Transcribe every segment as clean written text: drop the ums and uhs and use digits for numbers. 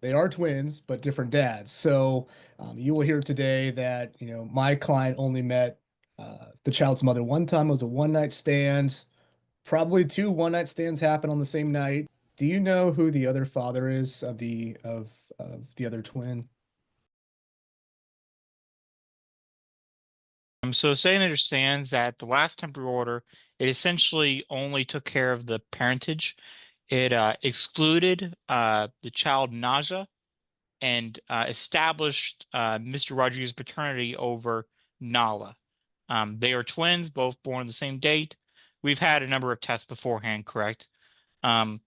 they are twins, but different dads. So you will hear today that, my client only met the child's mother one time. It was a one night stand. Probably two one night stands happen on the same night. Do you know who the other father is of the other twin? So say and understands that the last temporary order, it essentially only took care of the parentage. It excluded the child nausea and established Mr. Rodriguez's paternity over Nala. They are twins, both born on the same date. We've had a number of tests beforehand, correct? Um,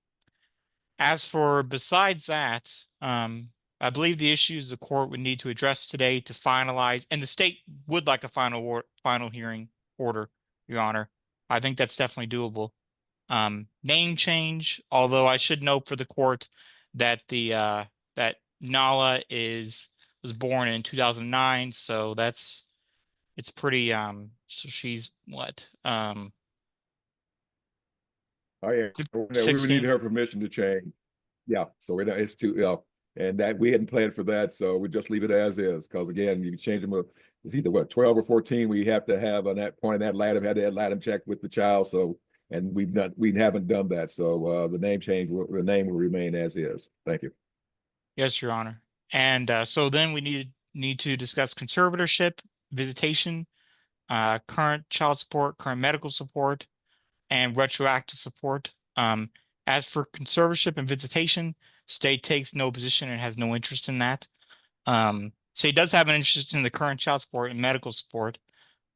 as for besides that, I believe the issues the court would need to address today to finalize, and the state would like a final hearing order, Your Honor. I think that's definitely doable. Name change, although I should note for the court that the that Nala is was born in 2009, so it's pretty so she's what Oh yeah, we would need 16. her permission to change. Yeah, so it's too, and that we hadn't planned for that, so we just leave it as is. Because again, you change them, it's either what 12 or 14. We have to have on that point in that ladder, had that ladder checked with the child. So, and we haven't done that. So the the name will remain as is. Thank you. Yes, Your Honor. And so then we need to discuss conservatorship, visitation, current child support, current medical support, and retroactive support. As for conservatorship and visitation, state takes no position and has no interest in that. State does have an interest in the current child support and medical support.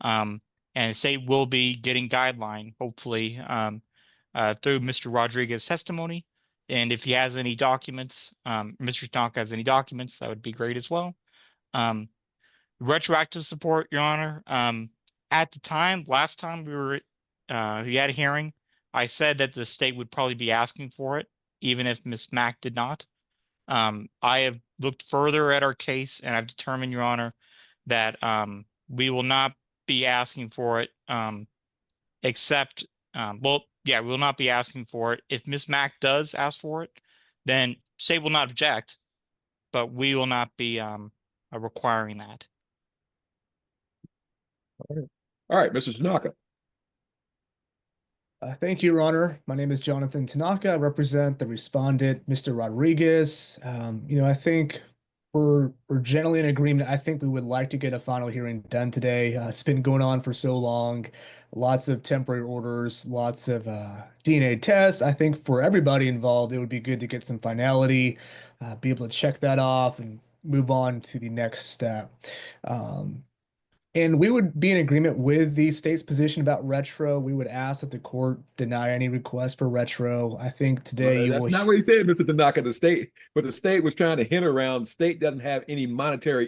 Um, and state will be getting guideline, hopefully, through Mr. Rodriguez's testimony. And if he has any documents, Mr. Tanaka has any documents, that would be great as well. Um, retroactive support, Your Honor. At the time, last time we had a hearing, I said that the state would probably be asking for it, even if Miss Mack did not. I have looked further at our case and I've determined, Your Honor, that we will not be asking for it, except, well, yeah, we will not be asking for it. If Miss Mack does ask for it, then state will not object, but we will not be requiring that. All right, Mr. Tanaka. Thank you, Your Honor. My name is Jonathan Tanaka. I represent the respondent, Mr. Rodriguez. I think we're generally in agreement. I think we would like to get a final hearing done today. It's been going on for so long. Lots of temporary orders, lots of DNA tests. I think for everybody involved, it would be good to get some finality, be able to check that off and move on to the next step. Um, and we would be in agreement with the state's position about retro. We would ask that the court deny any request for retro. I think today you That's will. not what he said, Mr. Tanaka. The state was trying to hint around. The state doesn't have any monetary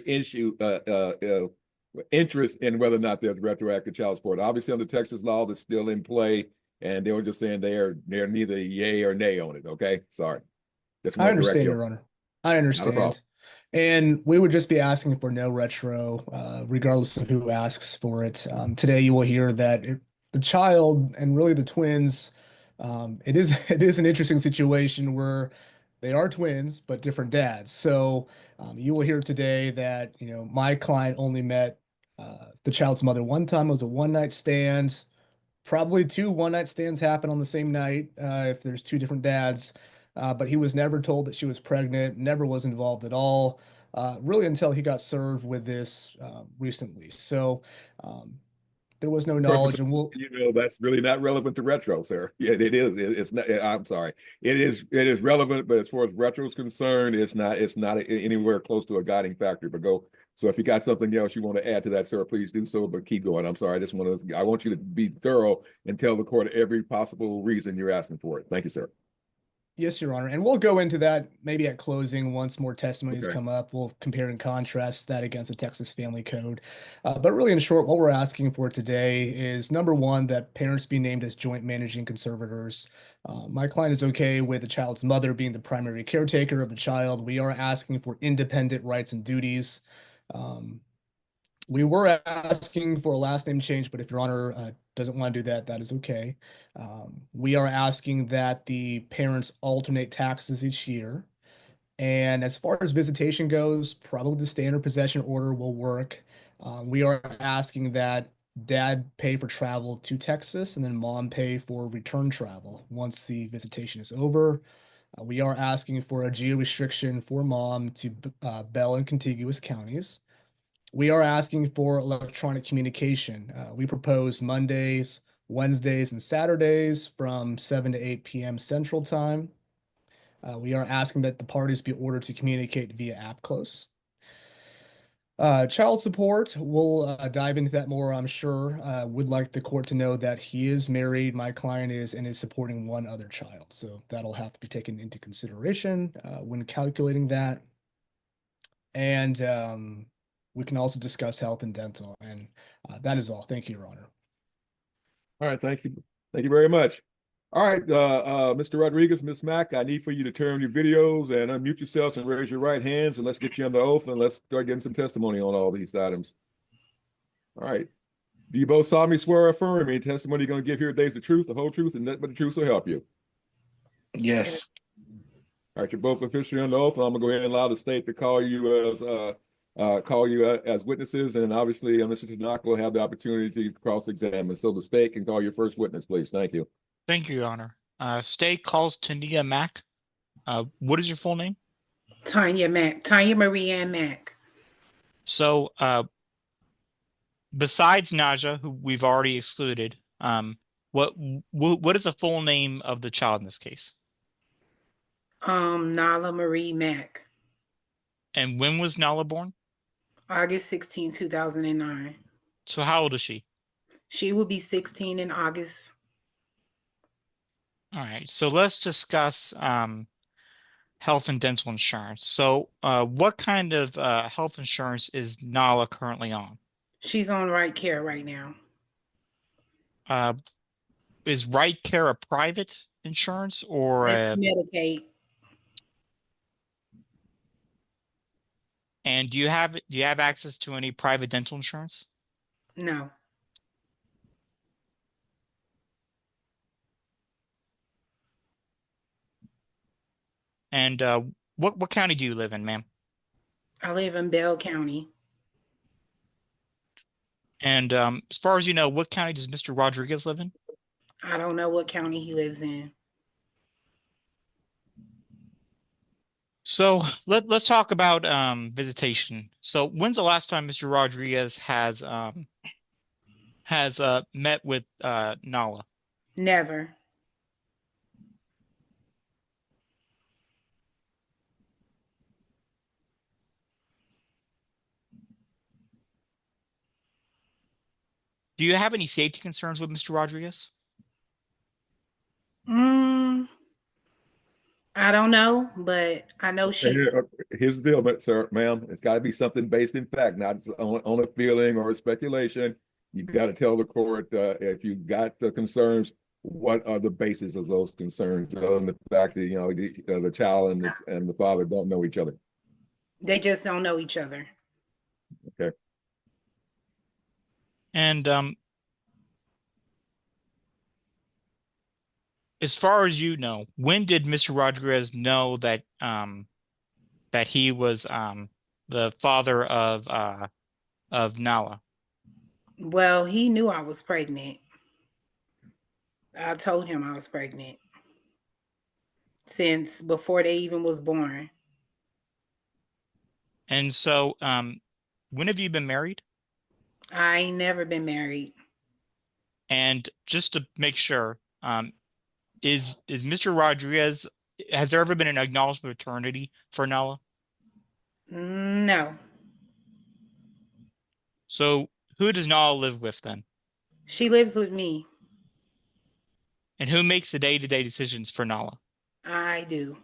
interest in whether or not there's retroactive child support. Obviously, under Texas law, that's still in play, and they were just saying they're neither yay or nay on it. Okay, sorry, just I want to correct understand, you. Your Honor. I Not a problem. understand. And we would just be asking for no retro, regardless of who asks for it. Today you will hear that the child and really the twins, it is it is an interesting situation where they are twins but different dads. So you will hear today that my client only met the child's mother one time. It was a one night stand. Probably two one night stands happen on the same night if there's two different dads. But he was never told that she was pregnant, never was involved at all, really until he got served with this recently. So um, there was no For knowledge, some, and we'll. that's really not relevant to retro, sir. Yeah, it is. It's not. I'm sorry. It is relevant, but as far as retro is concerned, it's not anywhere close to a guiding factor. But go. So if you got something else you want to add to that, sir, please do so. But keep going. I'm sorry. I want you to be thorough and tell the court every possible reason you're asking for it. Thank you, sir. Yes, Your Honor. And we'll go into that maybe at closing once more testimonies Okay. come up. We'll compare and contrast that against the Texas Family Code. But really, in short, what we're asking for today is number one, that parents be named as joint managing conservators. My client is okay with the child's mother being the primary caretaker of the child. We are asking for independent rights and duties. Um, we were asking for a last name change, but if Your Honor doesn't want to do that, that is okay. We are asking that the parents alternate taxes each year. And as far as visitation goes, probably the standard possession order will work. We are asking that dad pay for travel to Texas and then mom pay for return travel once the visitation is over. We are asking for a geo restriction for mom to Bell and contiguous counties. We are asking for electronic communication. We propose Mondays, Wednesdays, and Saturdays from 7 to 8 p.m. Central Time. We are asking that the parties be ordered to communicate via app close. Child support, we'll dive into that more, I'm sure. Would like the court to know that he is married, my client is, and is supporting one other child. So that'll have to be taken into consideration when calculating that. And we can also discuss health and dental. And that is all. Thank you, Your Honor. All right, thank you. Thank you very much. All right, Mr. Rodriguez, Ms. Mack, I need for you to turn your videos and unmute yourselves and raise your right hands, and let's get you on the oath and let's start getting some testimony on all these items. All right. Do you both solemnly swear or affirm any testimony you're going to give here today is the truth, the whole truth, and nothing but the truth will help you? Yes. All right, you're both officially on the oath, and I'm gonna go ahead and allow the state to call you as witnesses, and obviously, Mr. Tanaka will have the opportunity to cross-examine. So the state can call your first witness, please. Thank you. Thank you, Your Honor. State calls Tania Mack. What is your full name? Tanya Mack, Tanya Marie Ann Mack. So, besides Naja, who we've already excluded, what is the full name of the child in this case? Nala Marie Mack. And when was Nala born? August 16, 2009. So how old is she? She will be 16 in August. All right, so let's discuss health and dental insurance. So what kind of health insurance is Nala currently on? She's on Right Care right now. Is Right Care a private insurance or It's Medicaid. and do you have access to any private dental insurance? No. And what county do you live in, ma'am? I live in Bell County. And as far as you know, what county does Mr. Rodriguez live in? I don't know what county he lives in. So let's talk about visitation. So when's the last time Mr. Rodriguez has met with Nala? Never. Do you have any safety concerns with Mr. Rodriguez? I don't know, but I know she's. Here's the deal, but sir, ma'am, it's got to be something based in fact, not on a feeling or a speculation. You got to tell the court if you got the concerns, what are the basis of those concerns, and the fact that the child and the father don't know each other. They just don't know each other. Okay. And as far as you know, when did Mr. Rodriguez know that that he was the father of Nala? Well, he knew I was pregnant. I told him I was pregnant since before they even was born. And so, when have you been married? I ain't never been married. And just to make sure, is Mr. Rodriguez, has there ever been an acknowledged paternity for Nala? No. So who does Nala live with then? She lives with me. And who makes the day-to-day decisions for Nala? I do.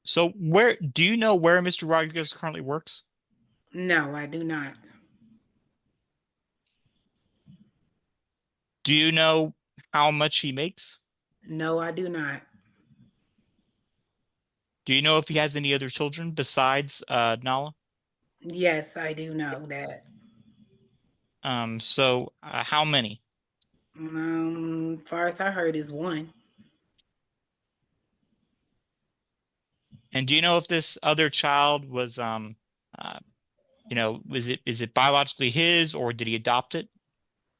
So where do you know where Mr. Rodriguez currently works? No, I do not. Do you know how much he makes? No, I do not. Do you know if he has any other children besides Nala? Yes, I do know that. So how many? Far as I heard is one. And do you know if this other child was, you know, is it biologically his, or did he adopt it?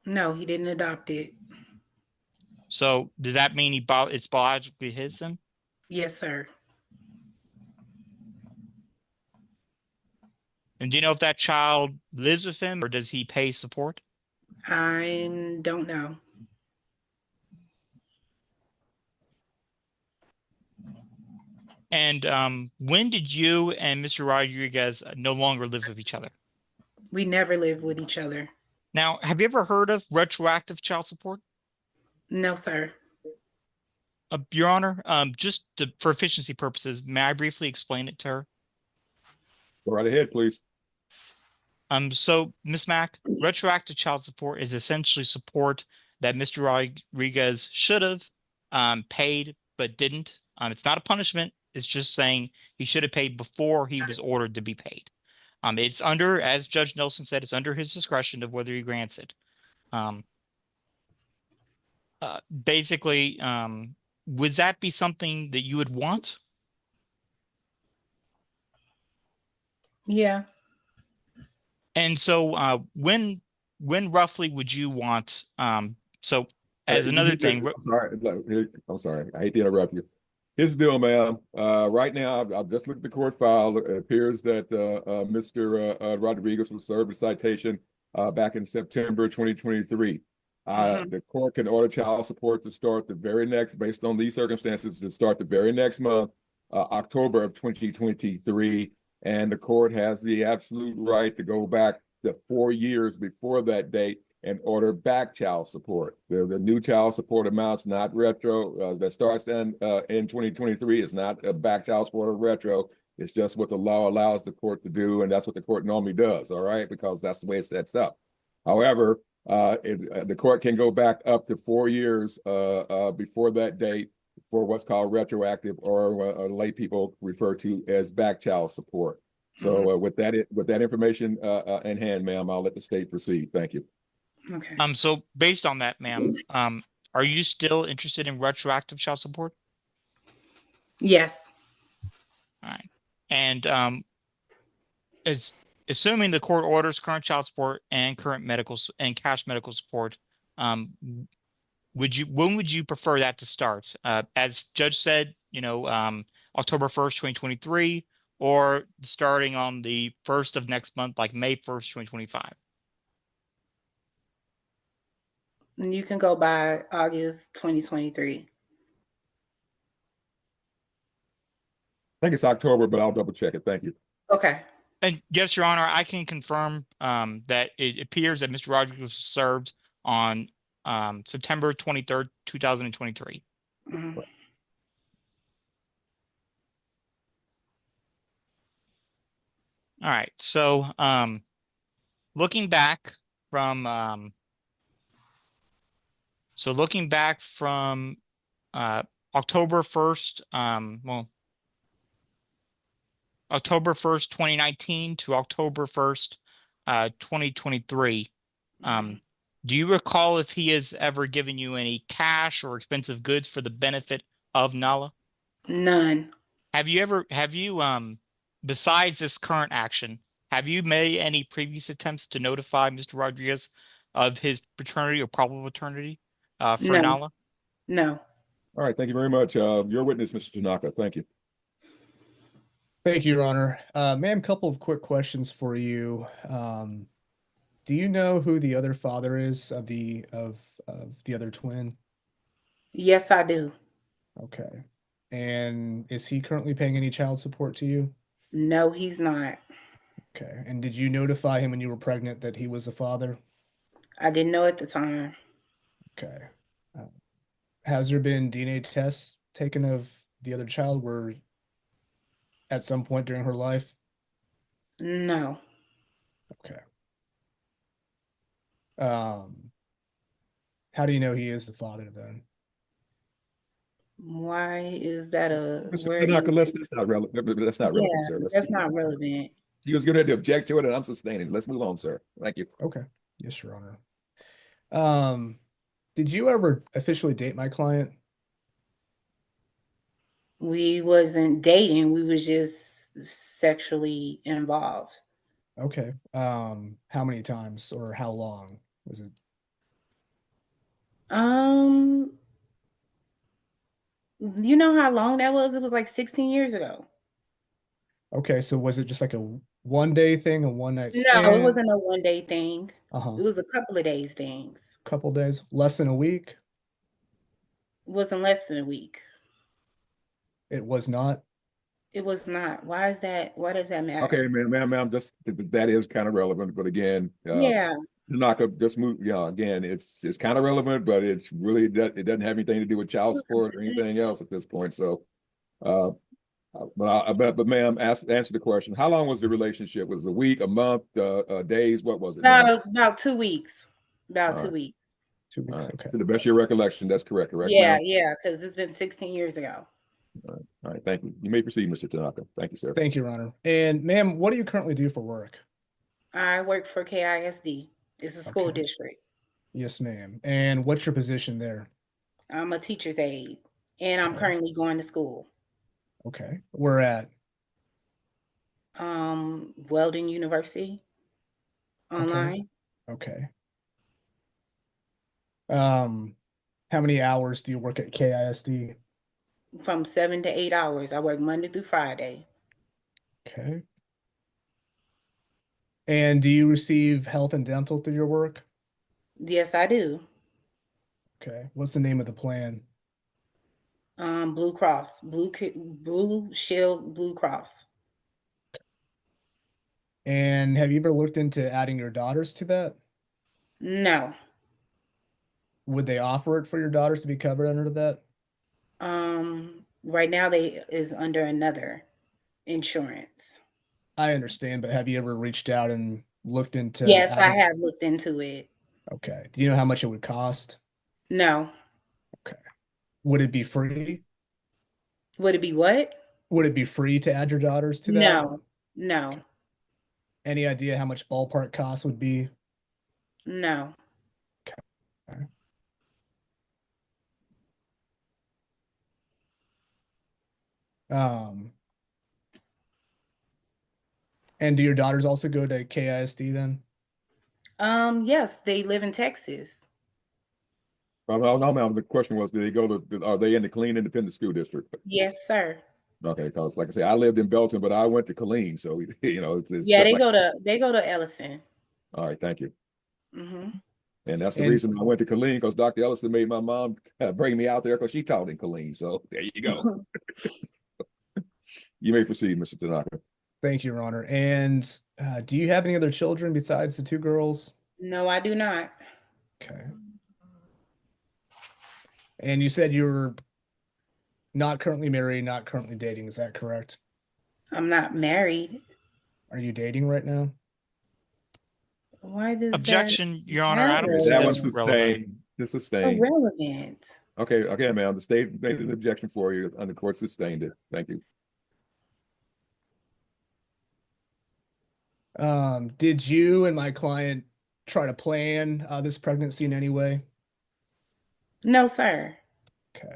No, he didn't adopt it. So does that mean it's biologically his then? Yes, sir. And do you know if that child lives with him, or does he pay support? I don't know. And when did you and Mr. Rodriguez no longer live with each other? We never lived with each other. Now, have you ever heard of retroactive child support? No, sir. Your Honor, for efficiency purposes, may I briefly explain it to her? Go right ahead, please. So Ms. Mack, retroactive child support is essentially support that Mr. Rodriguez should have paid but didn't. It's not a punishment. It's just saying he should have paid before he was ordered to be paid. It's under, as Judge Nelson said, it's under his discretion of whether he grants it. Basically, would that be something that you would want? Yeah. And so when roughly would you want so as another thing, I'm sorry. I hate to interrupt you. Here's the deal, ma'am. Right now, I've just looked at the court file. It appears that Mr. Rodriguez was served a citation back in September 2023. The court can order child support to start the very next, based on these circumstances, to start the very next month, October of 2023. And the court has the absolute right to go back to 4 years before that date and order back child support. The new child support amounts, not retro, that starts in 2023. It's not a back child support or retro. It's just what the law allows the court to do, and that's what the court normally does, all right? Because that's the way it sets up. However, the court can go back up to 4 years before that date for what's called retroactive, or lay people refer to as back child support. So with that information in hand, ma'am, I'll let the state proceed. Thank you. Okay. So based on that, ma'am, are you still interested in retroactive child support? Yes. All right. And assuming the court orders current child support and current medical and cash medical support, when would you prefer that to start? As Judge said, you know, October 1st, 2023, or starting on the 1st of next month, like May 1st, 2025. You can go by August 2023. I think it's October, but I'll double check it. Thank you. Okay. And yes, Your Honor, I can confirm that it appears that Mr. Rodriguez was served on September 23rd, 2023. Mhm. All right. So looking back from October 1st, October 1st, 2019 to October 1st, 2023. Do you recall if he has ever given you any cash or expensive goods for the benefit of Nala? None. Have you besides this current action, have you made any previous attempts to notify Mr. Rodriguez of his paternity or probable paternity for No. Nala? No. All right. Thank you very much. Your witness, Mr. Tanaka. Thank you. Thank you, Your Honor. Ma'am, couple of quick questions for you. Do you know who the other father is of the other twin? Yes, I do. Okay. And is he currently paying any child support to you? No, he's not. Okay. And did you notify him when you were pregnant that he was the father? I didn't know at the time. Okay. Has there been DNA tests taken of the other child where at some point during her life? No. Okay. How do you know he is the father then? Why is that Mr. Tanaka, that's not relevant. That's not relevant, sir. That's not relevant. He was going to object to it, and I'm sustaining. Let's move on, sir. Thank you. Okay. Yes, Your Honor. Did you ever officially date my client? We wasn't dating. We was just sexually involved. Okay. How many times or how long was it? Um, you know how long that was? It was like 16 years ago. Okay, so was it just like a one day thing, a one night No, it stand? wasn't a one day thing. Uh-huh. It was a couple of days things. Couple days, less than a week? It wasn't less than a week. It was not. It was not. Why is that? Why does that Okay, matter? ma'am, just that is kind of relevant, but again, Yeah. not gonna just move. Again, it's kind of relevant, but it's really it doesn't have anything to do with child support or anything else at this point. So, uh, but ma'am, answer the question. How long was the relationship? Was it a week, a month, days? What was it, ma'am? About 2 weeks. About All two right, weeks. Two all weeks. right. Okay. To the best of your recollection, that's correct, Yeah, ma'am? yeah, because it's been 16 years ago. All right, thank you. You may proceed, Mr. Tanaka. Thank you, sir. Thank you, Your Honor. And ma'am, what do you currently do for work? I work for KISD. It's a school Okay. district. Yes, ma'am. And what's your position there? I'm a teacher's aide, and I'm Okay. currently going to school. Okay. We're at. Weldon University Okay. online. Okay. Um, how many hours do you work at KISD? From 7 to 8 hours. I work Monday through Friday. Okay. And do you receive health and dental through your work? Yes, I do. Okay. What's the name of the plan? Blue Cross, Blue Shield, Blue Cross. And have you ever looked into adding your daughters to that? No. Would they offer it for your daughters to be covered under that? Right now they is under another insurance. I understand, but have you ever reached out and looked into Yes, I adding? have looked into it. Okay. Do you know how much it would cost? No. Okay. Would it be free? Would it be what? Would it be free to add your daughters to that? No. No. Any idea how much ballpark cost would be? No. Okay. Um, and do your daughters also go to KISD then? Yes, they live in Texas. No, ma'am. The question was, do they go to? Are they in the Killeen Independent School District? Yes, sir. Okay, because like I say, I lived in Belton, but I went to Killeen, so it's Yeah, just like. they go to Ellison. All right, thank you. Mm-hmm. And that's the And reason I went to Killeen, because Dr. Ellison made my mom bring me out there because she taught in Killeen. So there you go. You may proceed, Mr. Tanaka. thank you, Your Honor. And do you have any other children besides the two girls? No, I do not. Okay. And you said you're not currently married, not currently dating. Is that correct? I'm not married. Are you dating right now? Why does that Objection, Your Honor. I don't Okay, see that matter? that's one's relevant. sustained. It's sustained. Irrelevant. Okay, ma'am. The state made an objection for you, and the court sustained it. Thank you. Did you and my client try to plan this pregnancy in any way? No, sir. Okay.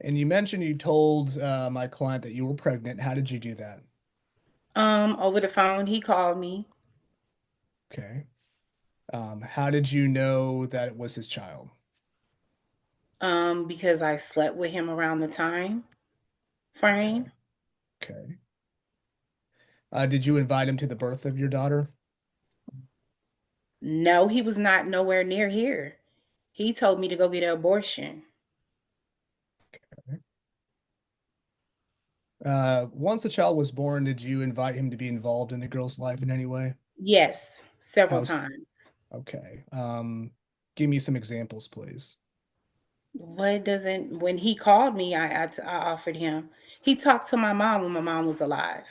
And you mentioned you told my client that you were pregnant. How did you do that? Over the phone, he called me. Okay. How did you know that it was his child? Because I slept with him around the time frame. Okay. Did you invite him to the birth of your daughter? No, he was not nowhere near here. He told me to go get an abortion. Once the child was born, did you invite him to be involved in the girl's life in any way? Yes, several How's times. okay. Give me some examples, please. What doesn't, when he called me, I offered him. He talked to my mom when my mom was alive.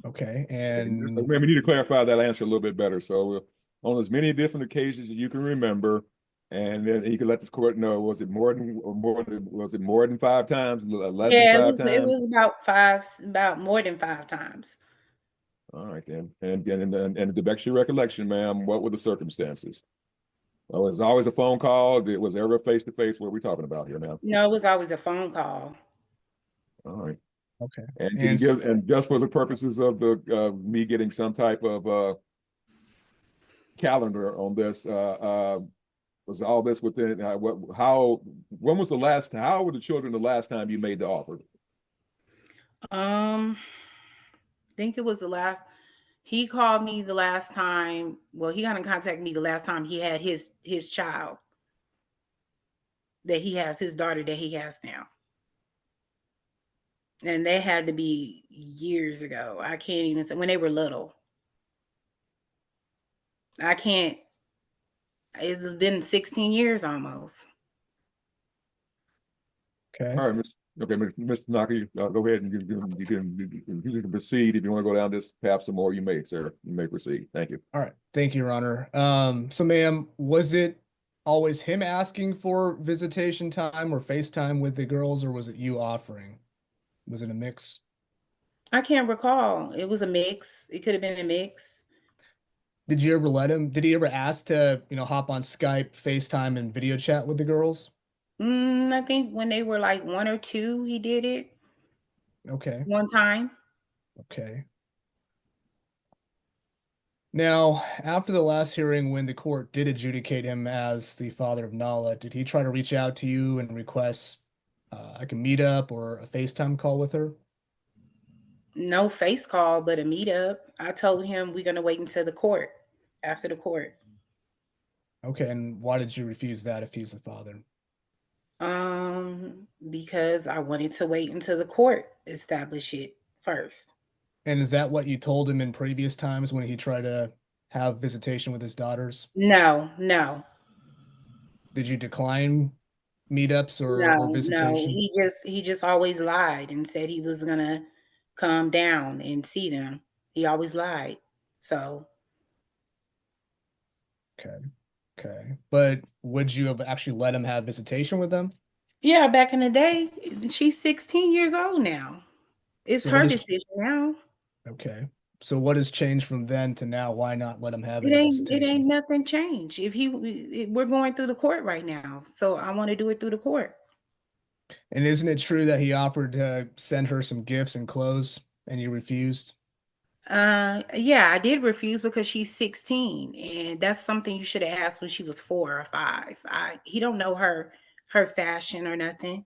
Okay. And Ma'am, we need to clarify that answer a little bit better. So on as many different occasions as you can remember, and then you can let the court know, was it more than 5 times, less than Yeah, five it times? was about more than 5 times. All right, then. And to back to your recollection, ma'am, what were the circumstances? Oh, it's always a phone call. It was ever face to face. What are we talking about here, ma'am? No, it was always a phone call. All right. Okay. And did he And give, and just for the purposes of the me getting some type of calendar on this, was all this within when was the last, how were the children the last time you made the offer? I think it was the last. He called me the last time. Well, he got in contact with me the last time he had his child that he has, his daughter that he has now. And they had to be years ago. I can't even say when they were little. I can't. It's been 16 years almost. okay. All right, Mr. Naka, go ahead and you can proceed. If you want to go down this path some more, you may, sir. You may proceed. Thank you. All right. Thank you, Your Honor. So ma'am, was it always him asking for visitation time or FaceTime with the girls, or was it you offering? Was it a mix? I can't recall. It was a mix. It could have been a mix. Did you ever let him? Did he ever ask to, hop on Skype, FaceTime, and video chat with the girls? I think when they were like 1 or 2, he did it Okay. one time. Okay. Now, after the last hearing, when the court did adjudicate him as the father of Nala, did he try to reach out to you and request like a meetup or a FaceTime call with her? No face call, but a meetup. I told him we're gonna wait until the court, after the court. Okay, and why did you refuse that if he's the father? Because I wanted to wait until the court establish it first. And is that what you told him in previous times when he tried to have visitation with his daughters? No, no, Did you decline meetups or no, no. visitation? He just always lied and said he was gonna come down and see them. He always lied. So Okay. Okay. But would you have actually let him have visitation with them? yeah, back in the day, she's 16 years old now. It's So what her is decision now. okay. So what has changed from then to now? Why not let him have It any ain't it ain't visitation? nothing changed. We're going through the court right now, so I want to do it through the court. And isn't it true that he offered to send her some gifts and clothes and you refused? Yeah, I did refuse because she's 16, and that's something you should have asked when she was 4 or 5. He don't know her fashion or nothing.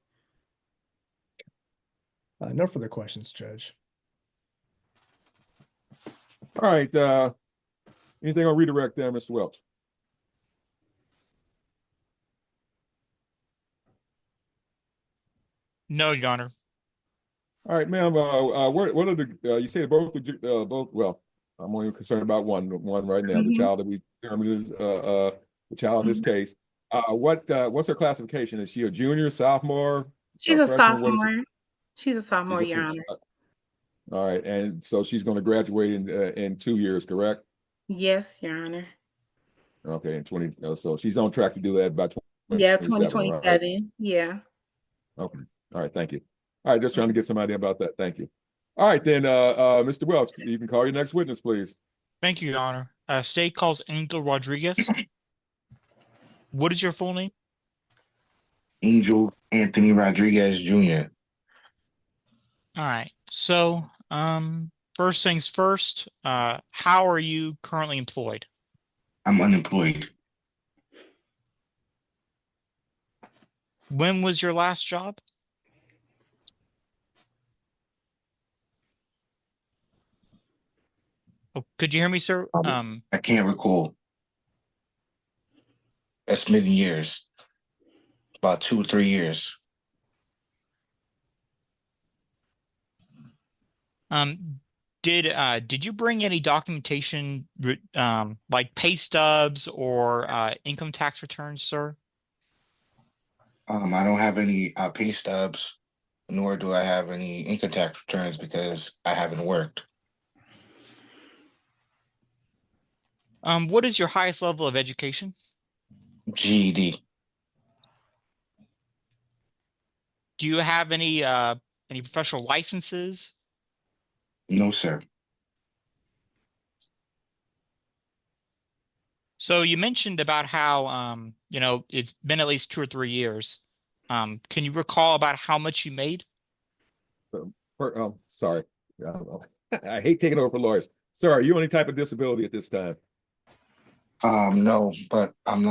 No further questions, Judge. All right. Anything on redirect there, Mr. Welch? No, Your Honor. All right, ma'am. What are the you say both? Well, I'm only concerned about one right now. The Mhm, child that we determined is the child in this mhm. case. What's her classification? Is she a junior, sophomore, She's a freshman? What is it? sophomore. She's a She's sophomore, a Your six. Honor. All right, and so she's going to graduate in 2 years, correct? Yes, Your Honor. Okay, in 20. So she's on track to do that by Yeah, 2027, right? 2027. Yeah. Okay. All right. Thank you. All right. Just trying to get some idea about that. Thank you. All right, then, Mr. Welch, you can call your next witness, please. Thank you, Your Honor. State calls Angel Rodriguez. What is your full name? Angel Anthony Rodriguez Jr. All right. So, first things first, how are you currently employed? I'm unemployed. When was your last job? Oh, could you hear me, sir? I can't recall. That's many years, about 2 or 3 years. Um, did you bring any documentation, like pay stubs or income tax returns, sir? I don't have any pay stubs, nor do I have any income tax returns because I haven't worked. What is your highest level of education? GED. Do you have any professional licenses? No, sir. So you mentioned about how you know, it's been at least 2 or 3 years. Can you recall about how much you made? Sorry. I hate taking over for lawyers. Sir, are you on any type of disability at this time? No, but I'm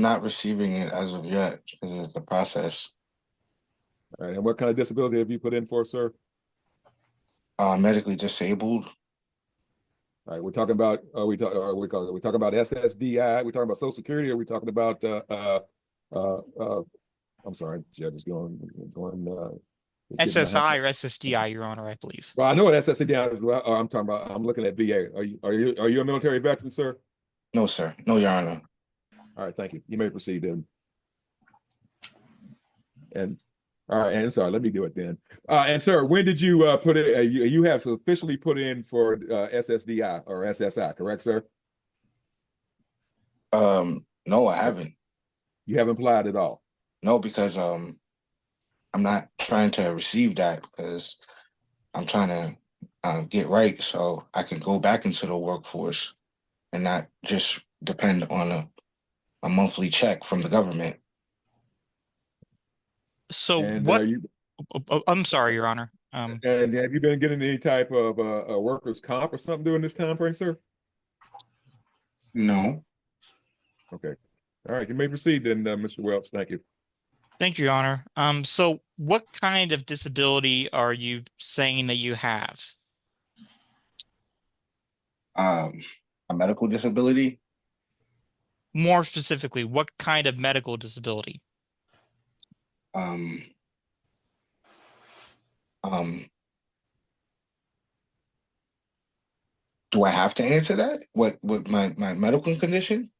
not receiving it as of yet because it's the process. All right, and what kind of disability have you put in for, sir? Medically disabled. All right, we're talking about are we talking about SSDI? We're talking about Social Security, or are we talking about I'm sorry, Judge is going it's getting behind. SSI or SSDI, Your Honor, I believe. Well, I know what SSDI is. Well, I'm talking about, I'm looking at VA. Are you a military veteran, sir? No, sir. No, Your Honor. All right, thank you. You may proceed then. And all right, and sorry, let me do it then. And sir, when did you put it? You have officially put in for SSDI or SSI, correct, sir? No, I haven't. You haven't applied at all. No, because I'm not trying to receive that because I'm trying to get right so I can go back into the workforce and not just depend on a monthly check from the government. So And what? I'm sorry, Your Honor. and have you been getting any type of workers' comp or something during this time frame, sir? No. Okay. All right, you may proceed then, Mr. Welch. Thank you. Thank you, Your Honor. So what kind of disability are you saying that you have? A medical disability. More specifically, what kind of medical disability? Um, do I have to answer that? What my medical condition?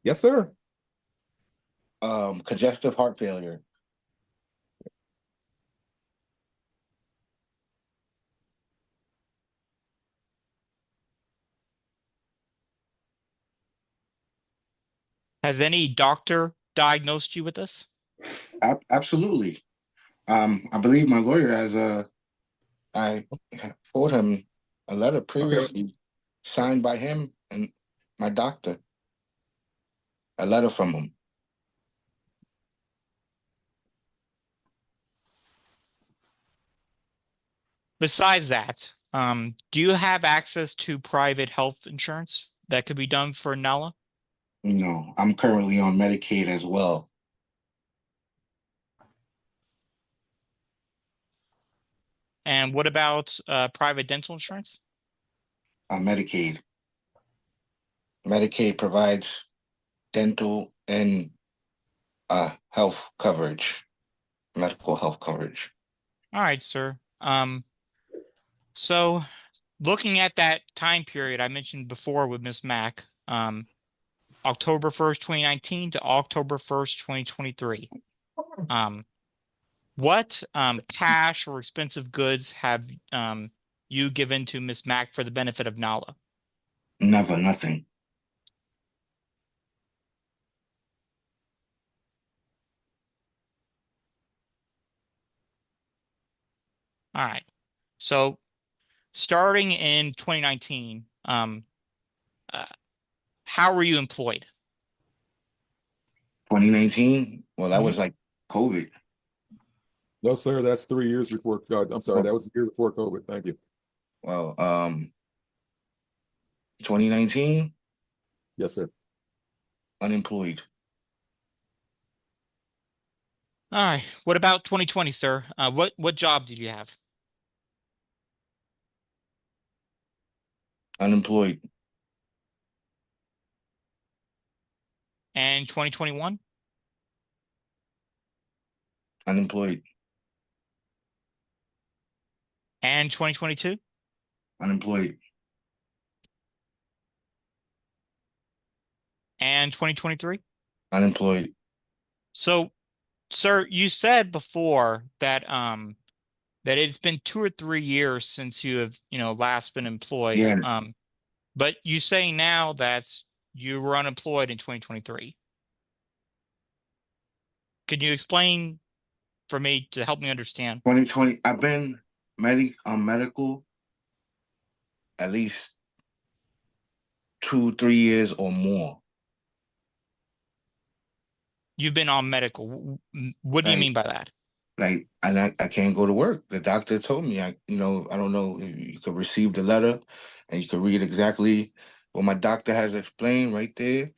Yes, sir. Congestive heart failure. Has any doctor diagnosed you with this? Absolutely. I believe my lawyer has I told him a letter previously signed by him and my doctor. A letter from him. Besides that, do you have access to private health insurance that could be done for Nella? No, I'm currently on Medicaid as well. And what about private dental insurance? Medicaid. Medicaid provides dental and health coverage, medical health coverage. All right, sir. So looking at that time period I mentioned before with Miss Mack, October 1st, 2019 to October 1st, 2023. What cash or expensive goods have you given to Miss Mack for the benefit of Nala? Never, nothing. All right. So starting in 2019, how were you employed? 2019? Well, that was like COVID. No, sir, that's 3 years before. I'm sorry, that was the year before COVID. Thank you. Well, 2019, Yes, sir. unemployed. All right. What about 2020, sir? What job did you have? Unemployed. And 2021? Unemployed. And 2022? Unemployed. And 2023? Unemployed. So, sir, you said before that that it's been 2 or 3 years since you have, last been employed. Yeah. But you say now that you were unemployed in 2023. Can you explain for me to help me understand? 2020, I've been medical at least 2-3 years or more. You've been on medical. What do you Like, mean by that? like, and I can't go to work. The doctor told me, I don't know if you could receive the letter and you could read exactly what my doctor has explained right there.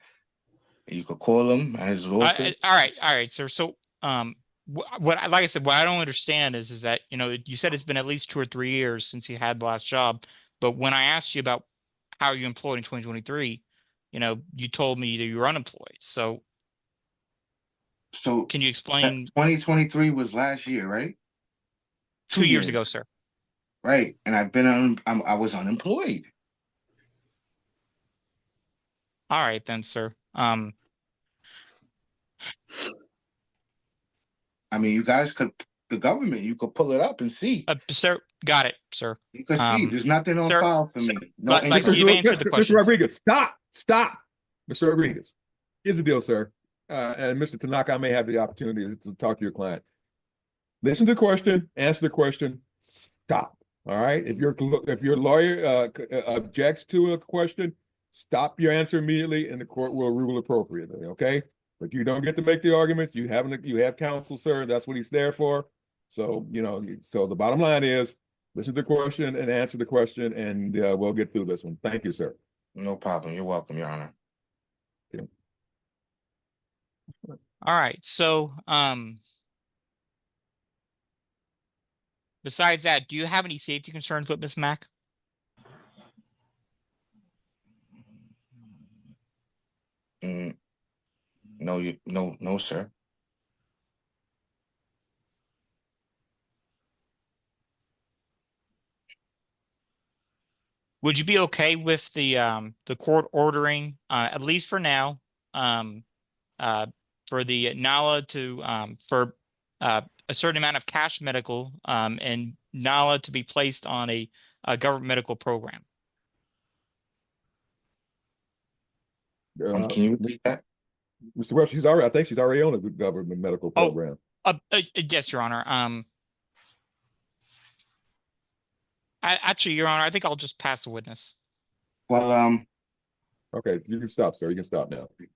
You could call him at his office. All right, sir. So, like I said, what I don't understand is that, you said it's been at least 2 or 3 years since you had the last job, but when I asked you about how you employed in 2023, you told me that you were unemployed. So, So can you explain 2023 was last year, right? 2 years ago, 2 years, sir? right? And I was unemployed. All right, then, sir. I mean, the government, you could pull it up and see. Sir, got it, sir. You could see. There's nothing on Sir, file for sir, me. No like income. you've answered the Mr. question, sir. Rodriguez, stop. Mr. Rodriguez, here's the deal, sir. And Mr. Tanaka, I may have the opportunity to talk to your client. Listen to the question, answer the question, stop. All right. If your lawyer objects to a question, stop your answer immediately, and the court will rule appropriately. Okay. But you don't get to make the argument. You have counsel, sir. That's what he's there for. So so the bottom line is, listen to the question and answer the question, and we'll get through this one. Thank you, sir. No problem. You're welcome, Your Honor. Okay. All right. So, besides that, do you have any safety concerns with Miss Mack? No, sir. Would you be okay with the court ordering, at least for now, for the NALA to for a certain amount of cash medical and NALA to be placed on a government medical program? Can you repeat that? Mr. Rush, I think she's already on a government medical program. Yes, Your Honor. Actually, Your Honor, I think I'll just pass the witness. Well, Okay, you can stop, sir. You can stop now. okay.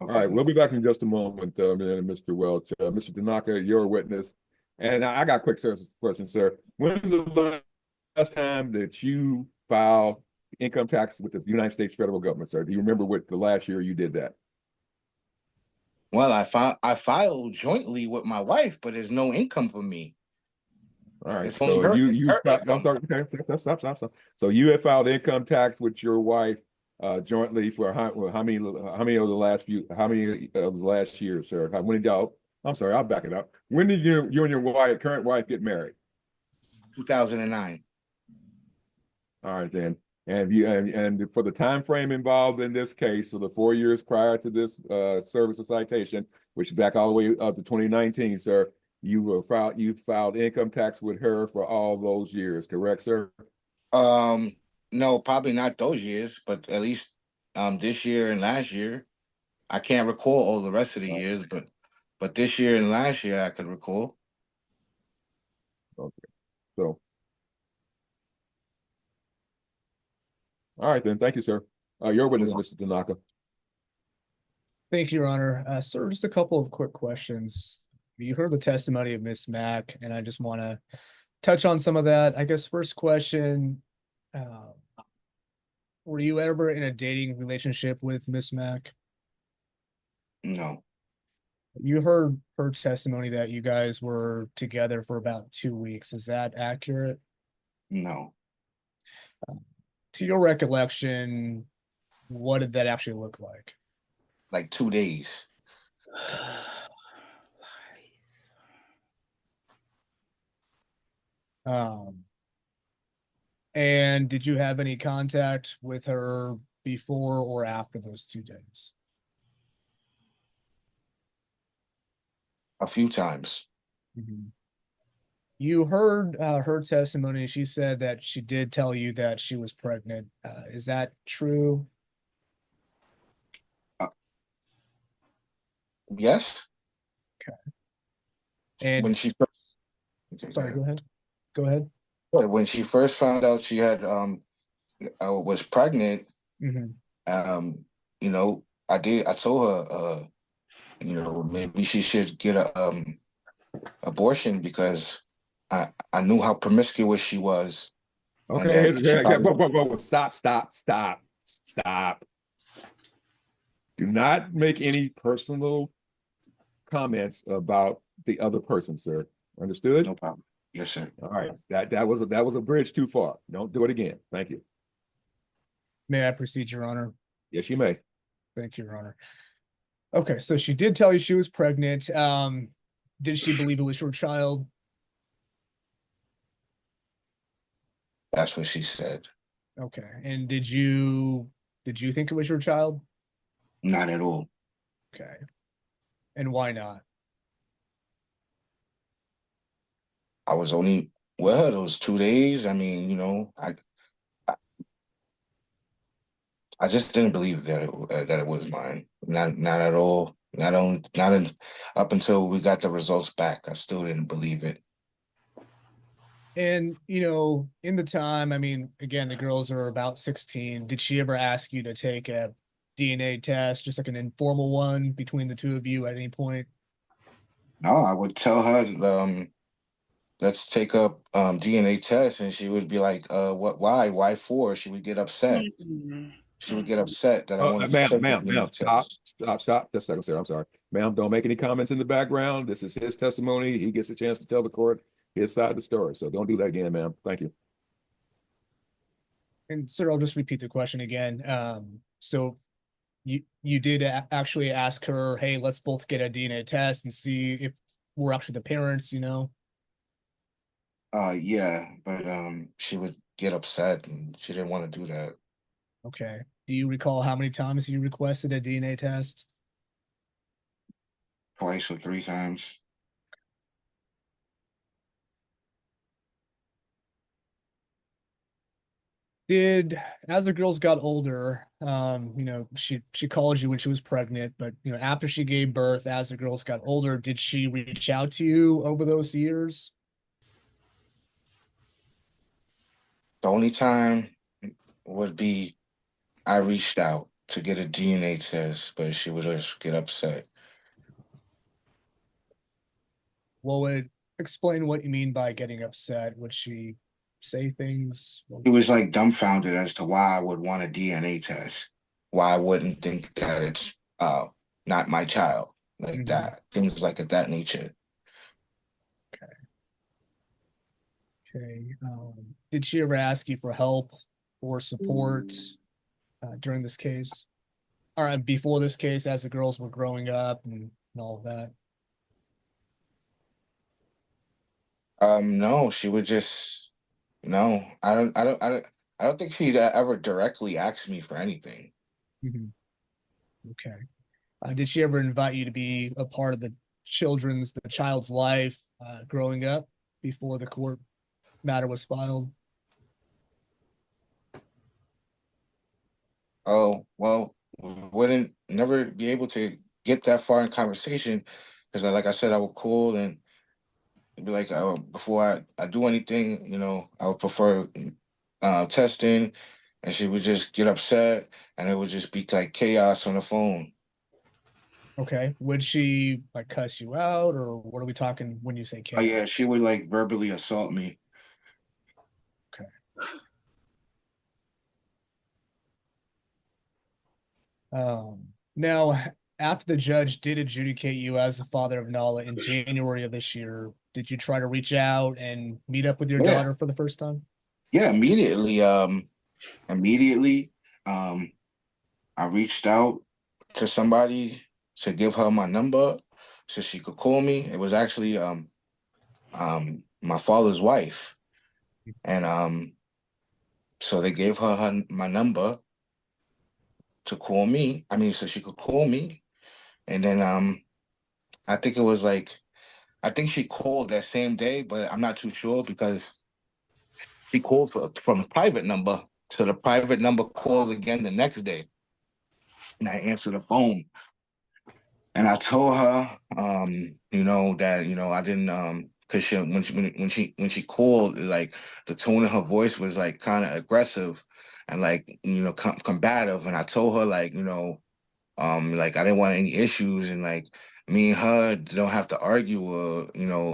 All right, we'll be back in just a moment, Mr. Welch. Mr. Tanaka, you're a witness. And I got a quick question, sir. When was the last time that you filed income tax with the United States federal government, sir? Do you remember what the last year you did that? Well, I filed jointly with my wife, but there's no income for me. All right, It's only so her, you her I'm income. sorry, okay, stop. So you have filed income tax with your wife jointly for how many of the last years, sir? I'm sorry, I'll back it up. When did you and your current wife get married? 2009. All right, then. And for the time frame involved in this case, for the 4 years prior to this service of citation, which is back all the way up to 2019, sir, you filed income tax with her for all those years, correct, sir? No, probably not those years, but at least this year and last year. I can't recall all the rest of the years, but this year and last year I could recall. Okay. So, all right then. Thank you, sir. Your witness, Mr. Tanaka. Thank you, Your Honor. Sir, just a couple of quick questions. You heard the testimony of Miss Mack, and I just want to touch on some of that. I guess first question, were you ever in a dating relationship with Miss Mack? No. You heard her testimony that you guys were together for about 2 weeks. Is that accurate? No. To your recollection, what did that actually look like? Like 2 days. And did you have any contact with her before or after those 2 days? A few times. Mm-hmm. You heard her testimony. She said that she did tell you that she was pregnant. Is that true? Yes. Okay. And when she first, sorry, go ahead. Go ahead. When she first found out she had was pregnant, mm-hmm. You know, I told her, you know, maybe she should get a abortion because I knew how promiscuous she was, and Okay, that she whoa, probably whoa, whoa, whoa. Stop. Do not make any personal comments about the other person, sir. Understood? no problem. Yes, sir. All right. That was a bridge too far. Don't do it again. Thank you. May I proceed, Your Honor? Yes, you may. Thank you, Your Honor. Okay, so she did tell you she was pregnant. Did she believe it was your child? That's what she said. Okay, and did you think it was your child? Not at all. Okay, and why not? I was only with her those 2 days. I mean, you know, I just didn't believe that it was mine. Not at all. Up until we got the results back. I still didn't believe it. And in the time, I mean, again, the girls are about 16. Did she ever ask you to take a DNA test, just like an informal one between the two of you at any point? No, I would tell her, let's take up DNA test, and she would be like, what, why for? She would get upset. Mhm. She would get upset that I wanted to take the Ma'am, DNA test. stop. Just a second, sir. I'm sorry. Ma'am, don't make any comments in the background. This is his testimony. He gets a chance to tell the court his side of the story. So don't do that again, ma'am. Thank you. And sir, I'll just repeat the question again. So you did actually ask her, hey, let's both get a DNA test and see if we're actually the parents, Yeah, but she would get upset and she didn't want to do that. Okay. Do you recall how many times you requested a DNA test? Twice or three times. As the girls got older, she called you when she was pregnant, but after she gave birth, as the girls got older, did she reach out to you over those years? The only time would be I reached out to get a DNA test, but she would just get upset. Well, would explain what you mean by getting upset. Would she say things? He was like dumbfounded as to why I would want a DNA test, why I wouldn't think that it's not my child, like Mhm. that, things like of that nature. Okay. Did she ever ask you for help or support during this case? Or before this case, as the girls were growing up and all of that? No, she would just no. I don't think she'd ever directly ask me for anything. Mhm. Okay. Did she ever invite you to be a part of the child's life growing up before the court matter was filed? Oh, well, we wouldn't never be able to get that far in conversation because, like I said, I would call and be like, before I do anything, you know, I would prefer testing, and she would just get upset, and it would just be like chaos on the phone. Okay. Would she like cuss you out, or what are we talking when you say Oh yeah, she chaos? would like verbally assault me. Okay. Now, after the judge did adjudicate you as the father of Nala in January of this year, did you try to reach out and meet up with your Yeah, daughter for the first time? yeah, immediately. Immediately, um, I reached out to somebody to give her my number so she could call me. It was actually my father's wife, and so they gave her my number to call me. I mean, so she could call me, and then I think it was like I think she called that same day, but I'm not too sure because she called from a private number. So the private number called again the next day, and I answered the phone. And I told her, you know, that I didn't, because when she called, like the tone of her voice was like kind of aggressive, and like, combative. And I told her like, like I didn't want any issues, and like me and her don't have to argue, or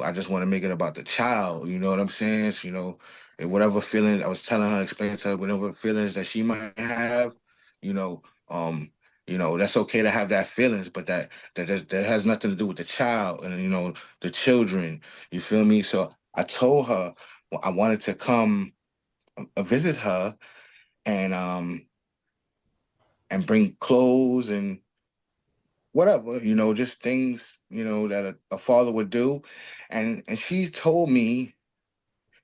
I just want to make it about the child. You know what I'm saying? So, and whatever feelings I was telling her, explaining to her whatever feelings that she might have, you know, um, that's okay to have that feelings, but that has nothing to do with the child and the children. You feel me? So I told her I wanted to come visit her and bring clothes and whatever, just things, that a father would do. And she told me,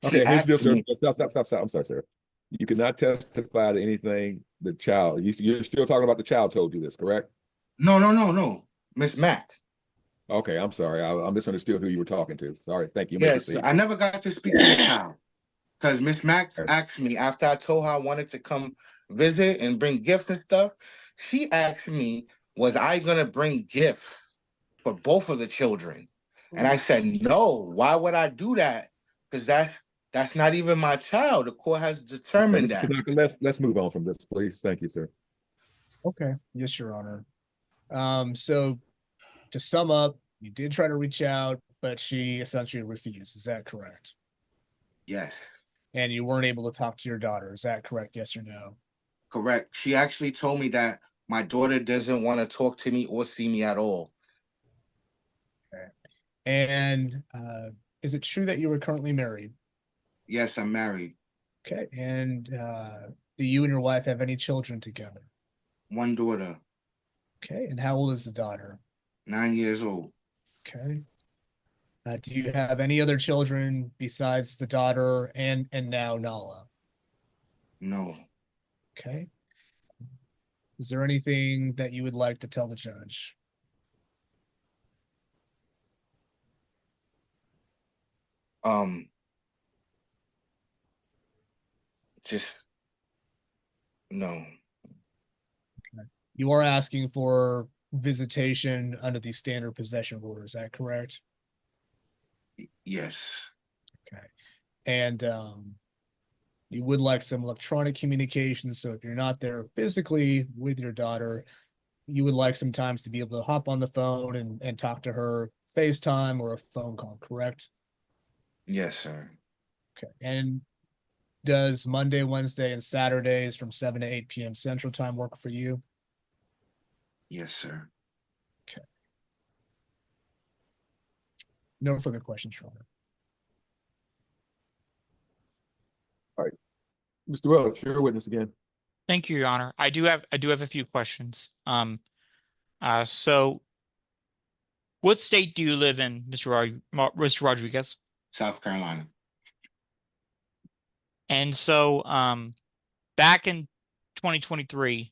she Okay, here's asked this, sir. me, Stop. I'm sorry, sir. You cannot testify to anything the child. You're still talking about the child told you this, correct? no, Miss Mack. Okay, I'm sorry. I misunderstood who you were talking to. Sorry. Thank you. You may Yes, proceed. I never got to speak to the child because Miss Mack All right. asked me after I told her I wanted to come visit and bring gifts and stuff. She asked me, was I gonna bring gifts for both of the children? And I said, no. Why would I do that? Because that's not even my child. The court has Okay, determined Mr. that. Tanaka, let's move on from this, please. Thank you, sir. Okay. Yes, Your Honor. So to sum up, you did try to reach out, but she essentially refused. Is that correct? Yes, And you weren't able to talk to your daughter. Is that correct? Yes or no? correct. She actually told me that my daughter doesn't want to talk to me or see me at all. Okay. And is it true that you were currently married? Yes, I'm married. Okay. And do you and your wife have any children together? One daughter, Okay. And how old is the daughter? 9 years old. Okay. Do you have any other children besides the daughter and now Nala? No. Okay. Is there anything that you would like to tell the judge? Just no. You are asking for visitation under the standard possession order. Is that correct? Yes. Okay. And you would like some electronic communication. So if you're not there physically with your daughter, you would like sometimes to be able to hop on the phone and talk to her, FaceTime or a phone call, correct? Yes, sir. Okay. And does Monday, Wednesday, and Saturdays from 7 to 8 p.m. Central Time work for you? Yes, sir. Okay. No further questions, Your Honor. All right. Mr. Welch, you're a witness again. Thank you, Your Honor. I do have a few questions. So what state do you live in, Mr. Rodriguez? South Carolina. And so back in 2023,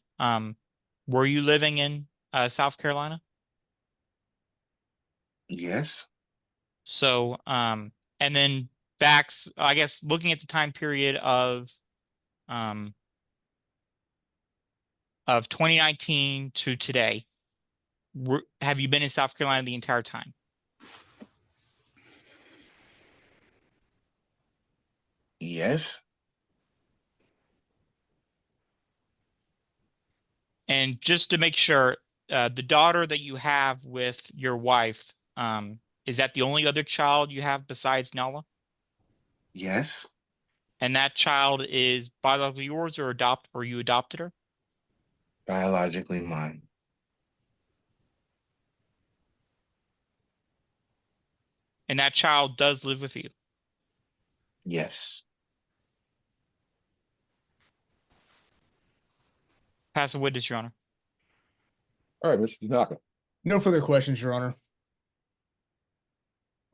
were you living in South Carolina? Yes. So and then I guess looking at the time period of 2019 to today, have you been in South Carolina the entire time? Yes. And just to make sure, the daughter that you have with your wife, is that the only other child you have besides Nala? Yes. And that child is biologically yours or you adopted her? Biologically mine. And that child does live with you? Yes. Pass a witness, Your Honor. All right, Mr. Tanaka. No further questions, Your Honor.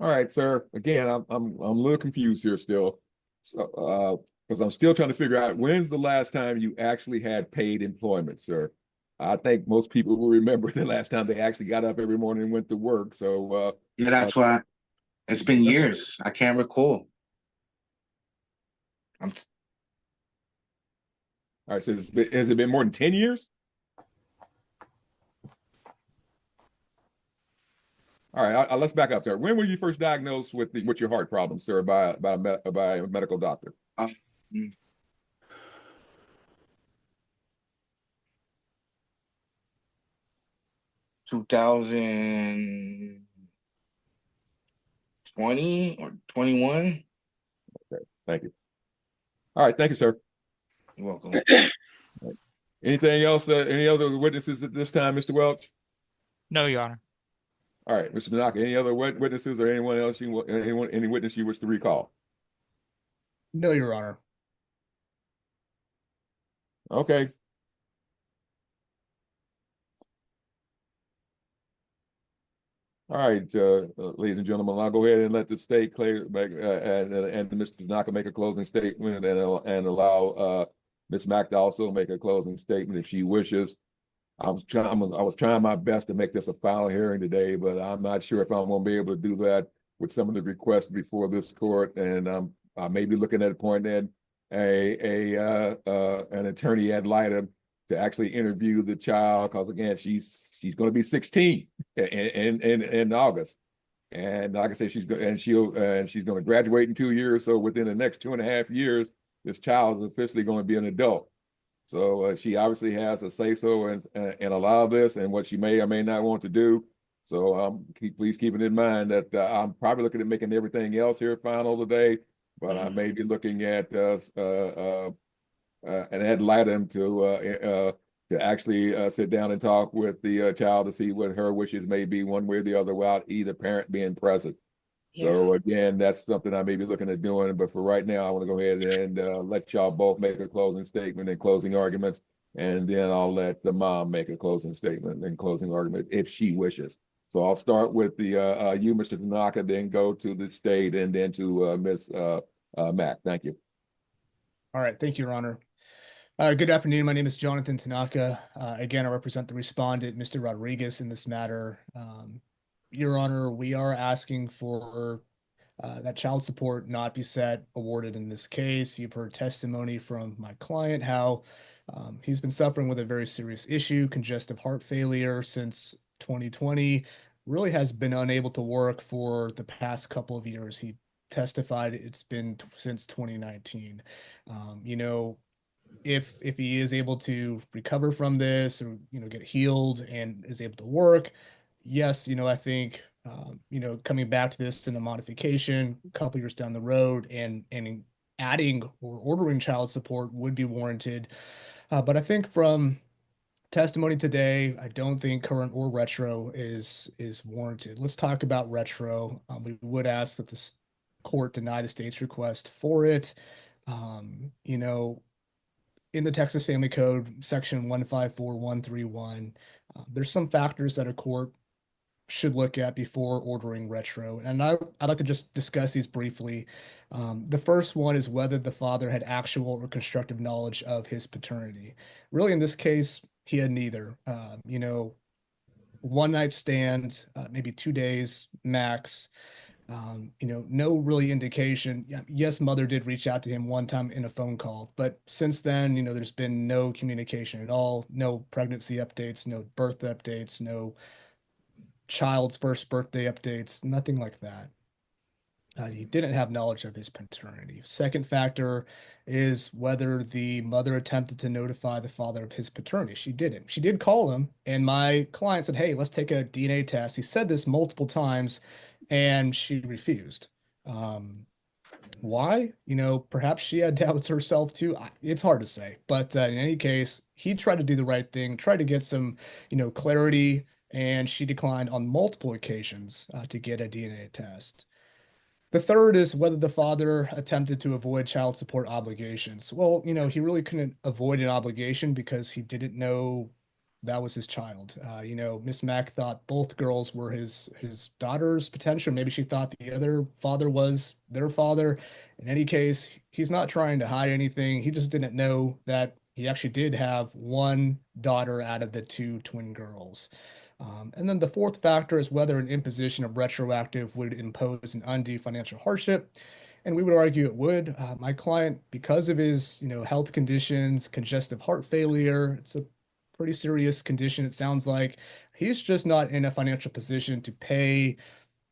All right, sir. Again, I'm a little confused here still. So, because I'm still trying to figure out when's the last time you actually had paid employment, sir. I think most people will remember the last time they actually got up every morning and went to work. So Yeah, that's why it's been years. I can't recall. all right, so has it been more than 10 years? All right, let's back up, sir. When were you first diagnosed with your heart problem, sir, by a medical doctor? Um, 2020 or 21. Thank you. All right, thank you, sir. You're welcome. Anything else? Any other witnesses at this time, Mr. Welch? No, Your Honor. All right, Mr. Tanaka, any other witnesses or anyone else any witness you wish to recall? No, Your Honor. Okay. All right, ladies and gentlemen, I'll go ahead and let the state clear back, and Mr. Tanaka make a closing statement and allow Ms. Mack to also make a closing statement if she wishes. I was trying my best to make this a final hearing today, but I'm not sure if I'm going to be able to do that with some of the requests before this court, and I may be looking at appointing an attorney ad litem to actually interview the child, because again, she's going to be 16 in August, and like I say, she's going to graduate in 2 years. So within the next 2.5 years, this child is officially going to be an adult. So she obviously has a say so and a lot of this and what she may or may not want to do. So please keep it in mind that I'm probably looking at making everything else here final today, but I may be looking at an ad litem to actually sit down and talk with the child to see what her wishes may be one way or the other without either parent being present. So again, that's something I may be looking at doing, but for right now, I want to go ahead and let y'all both make a closing statement and closing arguments, and then I'll let the mom make a closing statement and closing argument if she wishes. So I'll start with you, Mr. Tanaka, then go to the state, and then to Ms. Mack. Thank you. All right, thank you, Your Honor. Good afternoon. My name is Jonathan Tanaka. Again, I represent the respondent, Mr. Rodriguez, in this matter. Your Honor, we are asking for that child support not be set awarded in this case. You've heard testimony from my client how he's been suffering with a very serious issue, congestive heart failure, since 2020. Really has been unable to work for the past couple of years. He testified it's been since 2019. You know, if he is able to recover from this, or get healed and is able to work, yes, I think coming back to this in a modification a couple years down the road and adding or ordering child support would be warranted. But I think from testimony today, I don't think current or retro is warranted. Let's talk about retro. We would ask that the court deny the state's request for it. In the Texas Family Code, section 154131, there's some factors that a court should look at before ordering retro. And I'd like to just discuss these briefly. The first one is whether the father had actual or constructive knowledge of his paternity. Really, in this case, he had neither. One night stand, maybe 2 days max. No really indication. Yes, mother did reach out to him one time in a phone call, but since then, there's been no communication at all, no pregnancy updates, no birth updates, no child's first birthday updates, nothing like that. He didn't have knowledge of his paternity. Second factor is whether the mother attempted to notify the father of his paternity. She didn't. She did call him, and my client said, "Hey, let's take a DNA test." He said this multiple times, and she refused. Why? Perhaps she had doubts herself too. It's hard to say, but in any case, he tried to do the right thing, tried to get some, clarity, and she declined on multiple occasions to get a DNA test. The third is whether the father attempted to avoid child support obligations. Well, he really couldn't avoid an obligation because he didn't know that was his child. Miss Mack thought both girls were his daughters, potentially. Maybe she thought the other father was their father. In any case, he's not trying to hide anything. He just didn't know that he actually did have one daughter out of the two twin girls. And then the fourth factor is whether an imposition of retroactive would impose an undue financial hardship. And we would argue it would. My client, because of his, health conditions, congestive heart failure, it's a pretty serious condition, it sounds like. He's just not in a financial position to pay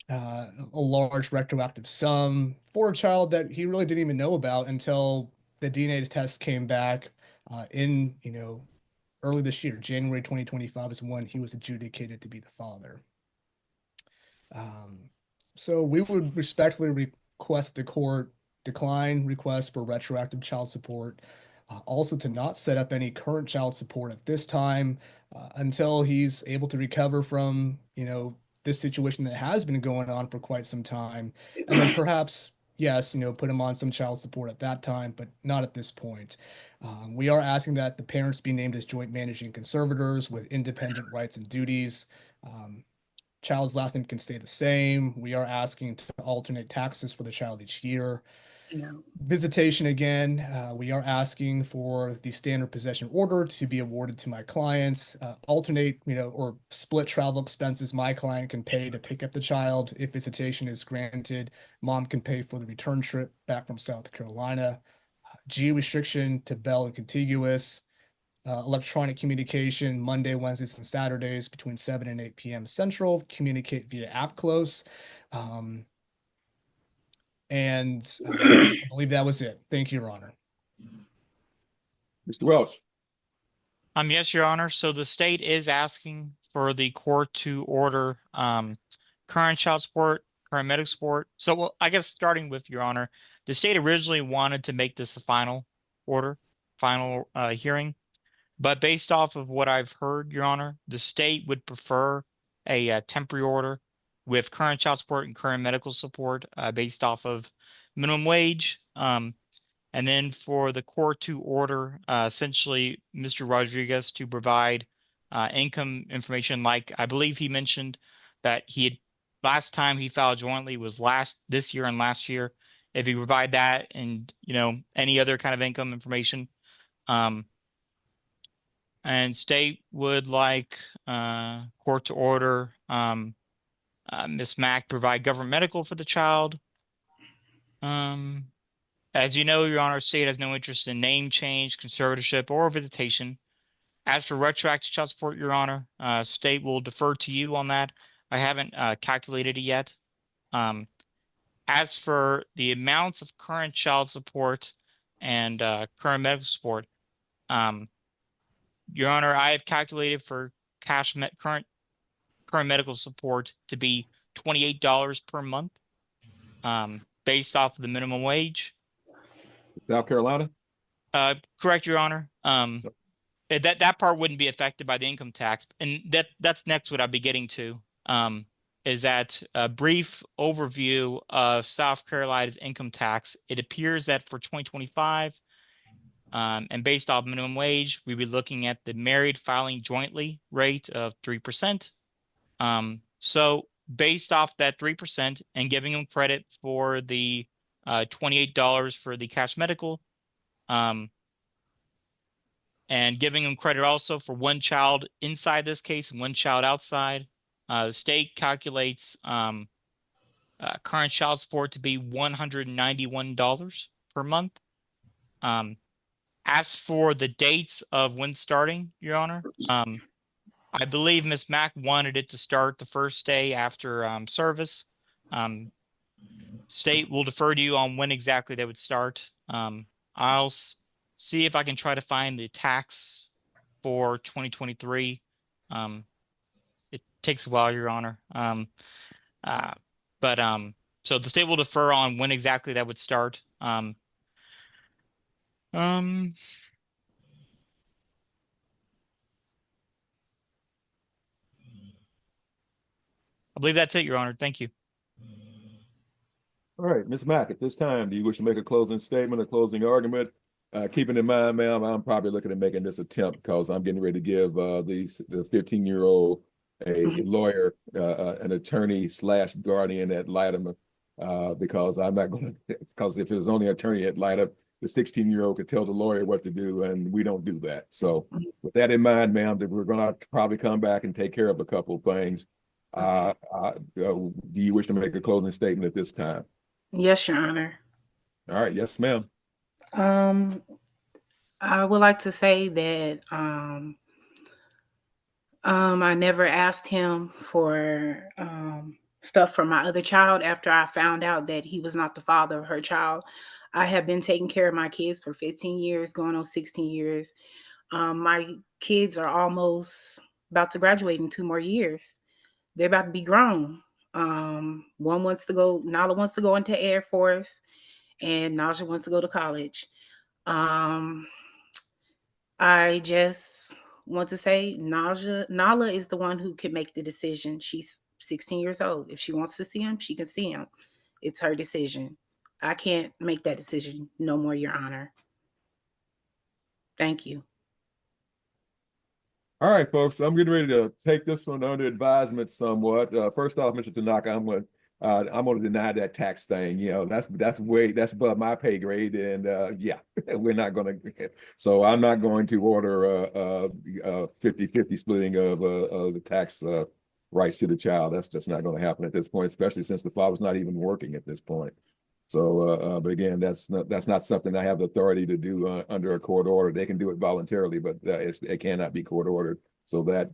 a large retroactive sum for a child that he really didn't even know about until the DNA test came back in, early this year, January 2025 is when he was adjudicated to be the father. So we would respectfully request the court decline requests for retroactive child support. Also to not set up any current child support at this time until he's able to recover from, this situation that has been going on for quite some time. And then perhaps, yes, put him on some child support at that time, but not at this point. We are asking that the parents be named as joint managing conservators with independent rights and duties. Child's last name can stay the same. We are asking to alternate taxes for the child each year. No. Visitation again, we are asking for the standard possession order to be awarded to my clients. Alternate, or split travel expenses my client can pay to pick up the child. If visitation is granted, mom can pay for the return trip back from South Carolina. Geo restriction to Bell and contiguous. Electronic communication Monday, Wednesdays, and Saturdays between 7 and 8 p.m. Central. Communicate via app close. I believe that was it. Thank you, Your Honor. Mr. Welch. Yes, Your Honor. So the state is asking for the court to order current child support, current medical support. So, well, I guess starting with Your Honor, the state originally wanted to make this a final order, final hearing. But based off of what I've heard, Your Honor, the state would prefer a temporary order with current child support and current medical support based off of minimum wage. And then for the court to order essentially Mr. Rodriguez to provide income information, like I believe he mentioned that he had last time he filed jointly was this year and last year. If he provide that and any other kind of income information, and state would like court to order Miss Mack provide government medical for the child. As you know, Your Honor, state has no interest in name change, conservatorship, or visitation. As for retroactive child support, Your Honor, state will defer to you on that. I haven't calculated it yet. As for the amounts of current child support and current medical support, Your Honor, I have calculated for current medical support to be $28 per month, based off of the minimum wage. South Carolina? Correct, Your Honor. That part wouldn't be affected by the income tax, and that's next what I'll be getting to. Is that a brief overview of South Carolina's income tax? It appears that for 2025, and based off minimum wage, we'd be looking at the married filing jointly rate of 3%. So based off that 3% and giving them credit for the $28 for the cash medical, and giving them credit also for one child inside this case and one child outside, the state calculates current child support to be $191 per month. As for the dates of when starting, Your Honor, I believe Ms. Mack wanted it to start the first day after service. State will defer to you on when exactly they would start. I'll see if I can try to find the tax for 2023. It takes a while, Your Honor. So the state will defer on when exactly that would start. I believe that's it, Your Honor. Thank you. All right, Ms. Mack, at this time, do you wish to make a closing statement or closing argument? Keeping in mind, ma'am, I'm probably looking at making this attempt because I'm getting ready to give the 15-year-old a lawyer, an attorney / guardian ad litem, because I'm not going to, because if it was only attorney ad litem, the 16-year-old could tell the lawyer what to do, and we don't do that. So with that in mind, ma'am, that we're going to probably come back and take care of a couple of things. Do you wish to make a closing statement at this time? Yes, Your Honor. All right, yes, ma'am. I would like to say that I never asked him for stuff from my other child after I found out that he was not the father of her child. I have been taking care of my kids for 15 years, going on 16 years. My kids are almost about to graduate in 2 more years. They're about to be grown. One wants to go, Nala wants to go into Air Force, and Naja wants to go to college. I just want to say Nala is the one who can make the decision. She's 16 years old. If she wants to see him, she can see him. It's her decision. I can't make that decision no more, Your Honor. Thank you. All right, folks, I'm getting ready to take this one under advisement somewhat. First off, Mr. Tanaka, I'm going to deny that tax thing. You know, that's above my pay grade, and yeah, we're not going to. So I'm not going to order a 50-50 splitting of the tax rights to the child. That's just not going to happen at this point, especially since the father's not even working at this point. So, but again, that's not something I have the authority to do under a court order. They can do it voluntarily, but it cannot be court ordered. So that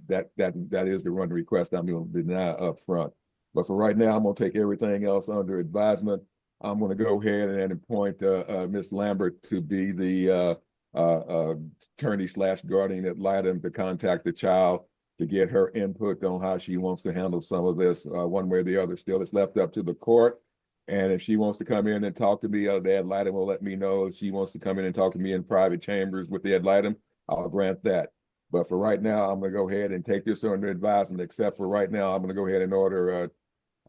is the one request I'm going to deny up front. But for right now, I'm going to take everything else under advisement. I'm going to go ahead and appoint Ms. Lambert to be the attorney/guardian ad litem to contact the child to get her input on how she wants to handle some of this one way or the other. Still, it's left up to the court. And if she wants to come in and talk to me, the ad litem will let me know. If she wants to come in and talk to me in private chambers with the ad litem, I'll grant that. But for right now, I'm going to go ahead and take this under advisement, except for right now, I'm going to go ahead and order,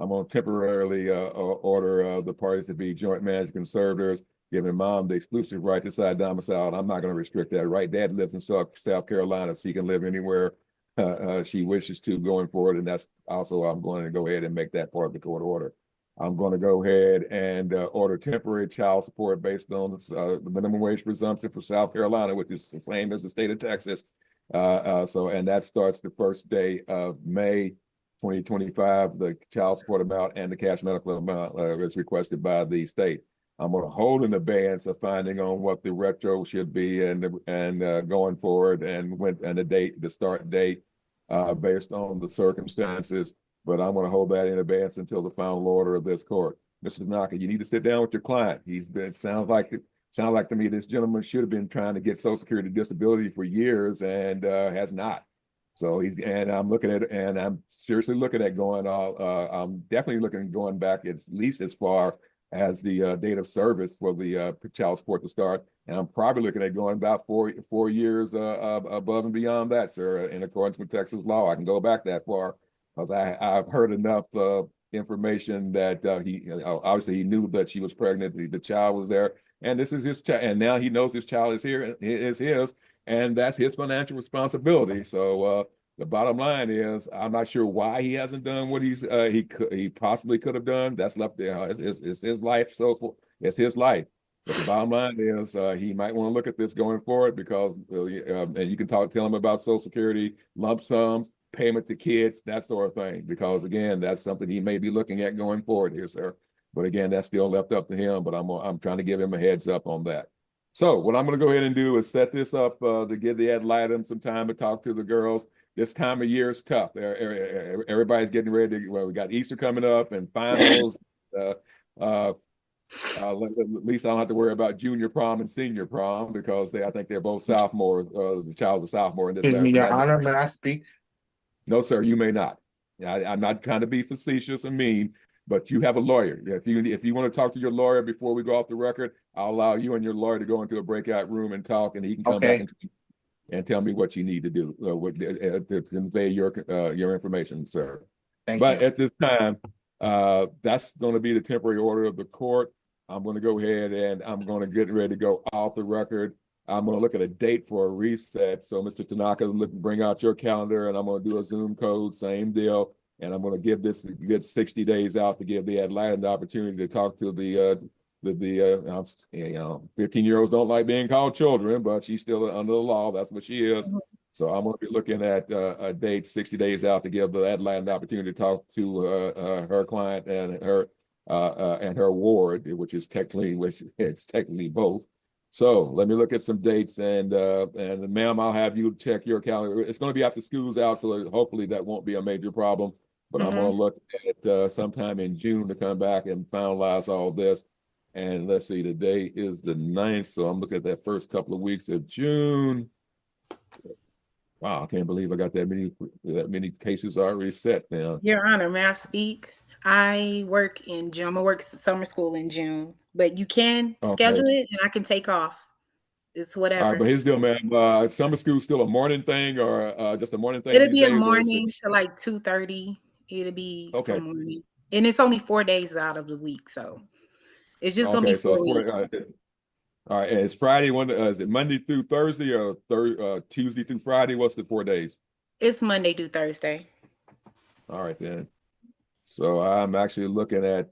I'm going to temporarily order the parties to be joint managed conservators, giving mom the exclusive right to decide domicile. I'm not going to restrict that, right? Dad lives in South Carolina, so he can live anywhere she wishes to going forward. And that's also, I'm going to go ahead and make that part of the court order. I'm going to go ahead and order temporary child support based on the minimum wage presumption for South Carolina, which is the same as the state of Texas. And that starts the first day of May 2025. The child support amount and the cash medical amount is requested by the state. I'm going to hold in abeyance of finding on what the retro should be and going forward and the start date based on the circumstances. But I'm going to hold that in abeyance until the final order of this court. Mr. Tanaka, you need to sit down with your client. Sounds like to me this gentleman should have been trying to get Social Security disability for years and has not. So I'm seriously looking at going I'm definitely looking at going back at least as far as the date of service for the child support to start. And I'm probably looking at going about four years above and beyond that, sir, in accordance with Texas law. I can go back that far. Because I've heard enough information that obviously he knew that she was pregnant, the child was there, and this is his child, and now he knows his child is his, and that's his financial responsibility. So the bottom line is, I'm not sure why he hasn't done what he possibly could have done. That's left there. It's his life, so it's his life. But the bottom line is he might want to look at this going forward because, and you can tell him about Social Security, lump sums, payment to kids, that sort of thing, because again, that's something he may be looking at going forward here, sir. But again, that's still left up to him, but I'm trying to give him a heads up on that. So what I'm going to go ahead and do is set this up to give the ad litem some time to talk to the girls. This time of year is tough. Everybody's getting ready to, we got Easter coming up and finals. At least I don't have to worry about junior prom and senior prom because I think they're both sophomores. The child's a sophomore in this. Excuse me, Your Honor, may I speak? No, sir, you may not. I'm not trying to be facetious and mean, but you have a lawyer. If you want to talk to your lawyer before we go off the record, I'll allow you and your lawyer to go into a breakout room and talk, and he can come back and tell me what you need to do to convey your information, sir. Thank you. At this time, that's going to be the temporary order of the court. I'm going to go ahead and I'm going to get ready to go off the record. I'm going to look at a date for a reset. So, Mr. Tanaka, bring out your calendar, and I'm going to do a Zoom code, same deal. And I'm going to give this good 60 days out to give the ad litem the opportunity to talk to the 15-year-olds don't like being called children, but she's still under the law. That's what she is. So I'm going to be looking at a date 60 days out to give the ad litem the opportunity to talk to her client and her ward, which is technically both. So let me look at some dates, and ma'am, I'll have you check your calendar. It's going to be after school's out, so hopefully that won't be a major problem. But I'm going to look at sometime in June to come back and finalize all this. And let's see, the day is the 9th, so I'm looking at that first couple of weeks of June. Wow, I can't believe I got that many cases already set now. Your Honor, may I speak? I work in June. I'm gonna work summer school in June, but you can Okay. schedule it and I can take off. It's All right, whatever. but here's the deal, man. Summer school still a morning thing or just a morning thing It'll these be a days, or is it? morning to like 2:30. It'll be Okay. from morning. And it's only 4 days out of the week. So it's just gonna be Okay, so it's 4 weeks. all right, and it's Friday. Is it Monday through Thursday or Tuesday through Friday? What's the 4 days? It's Monday through Thursday. All right then. So I'm actually looking at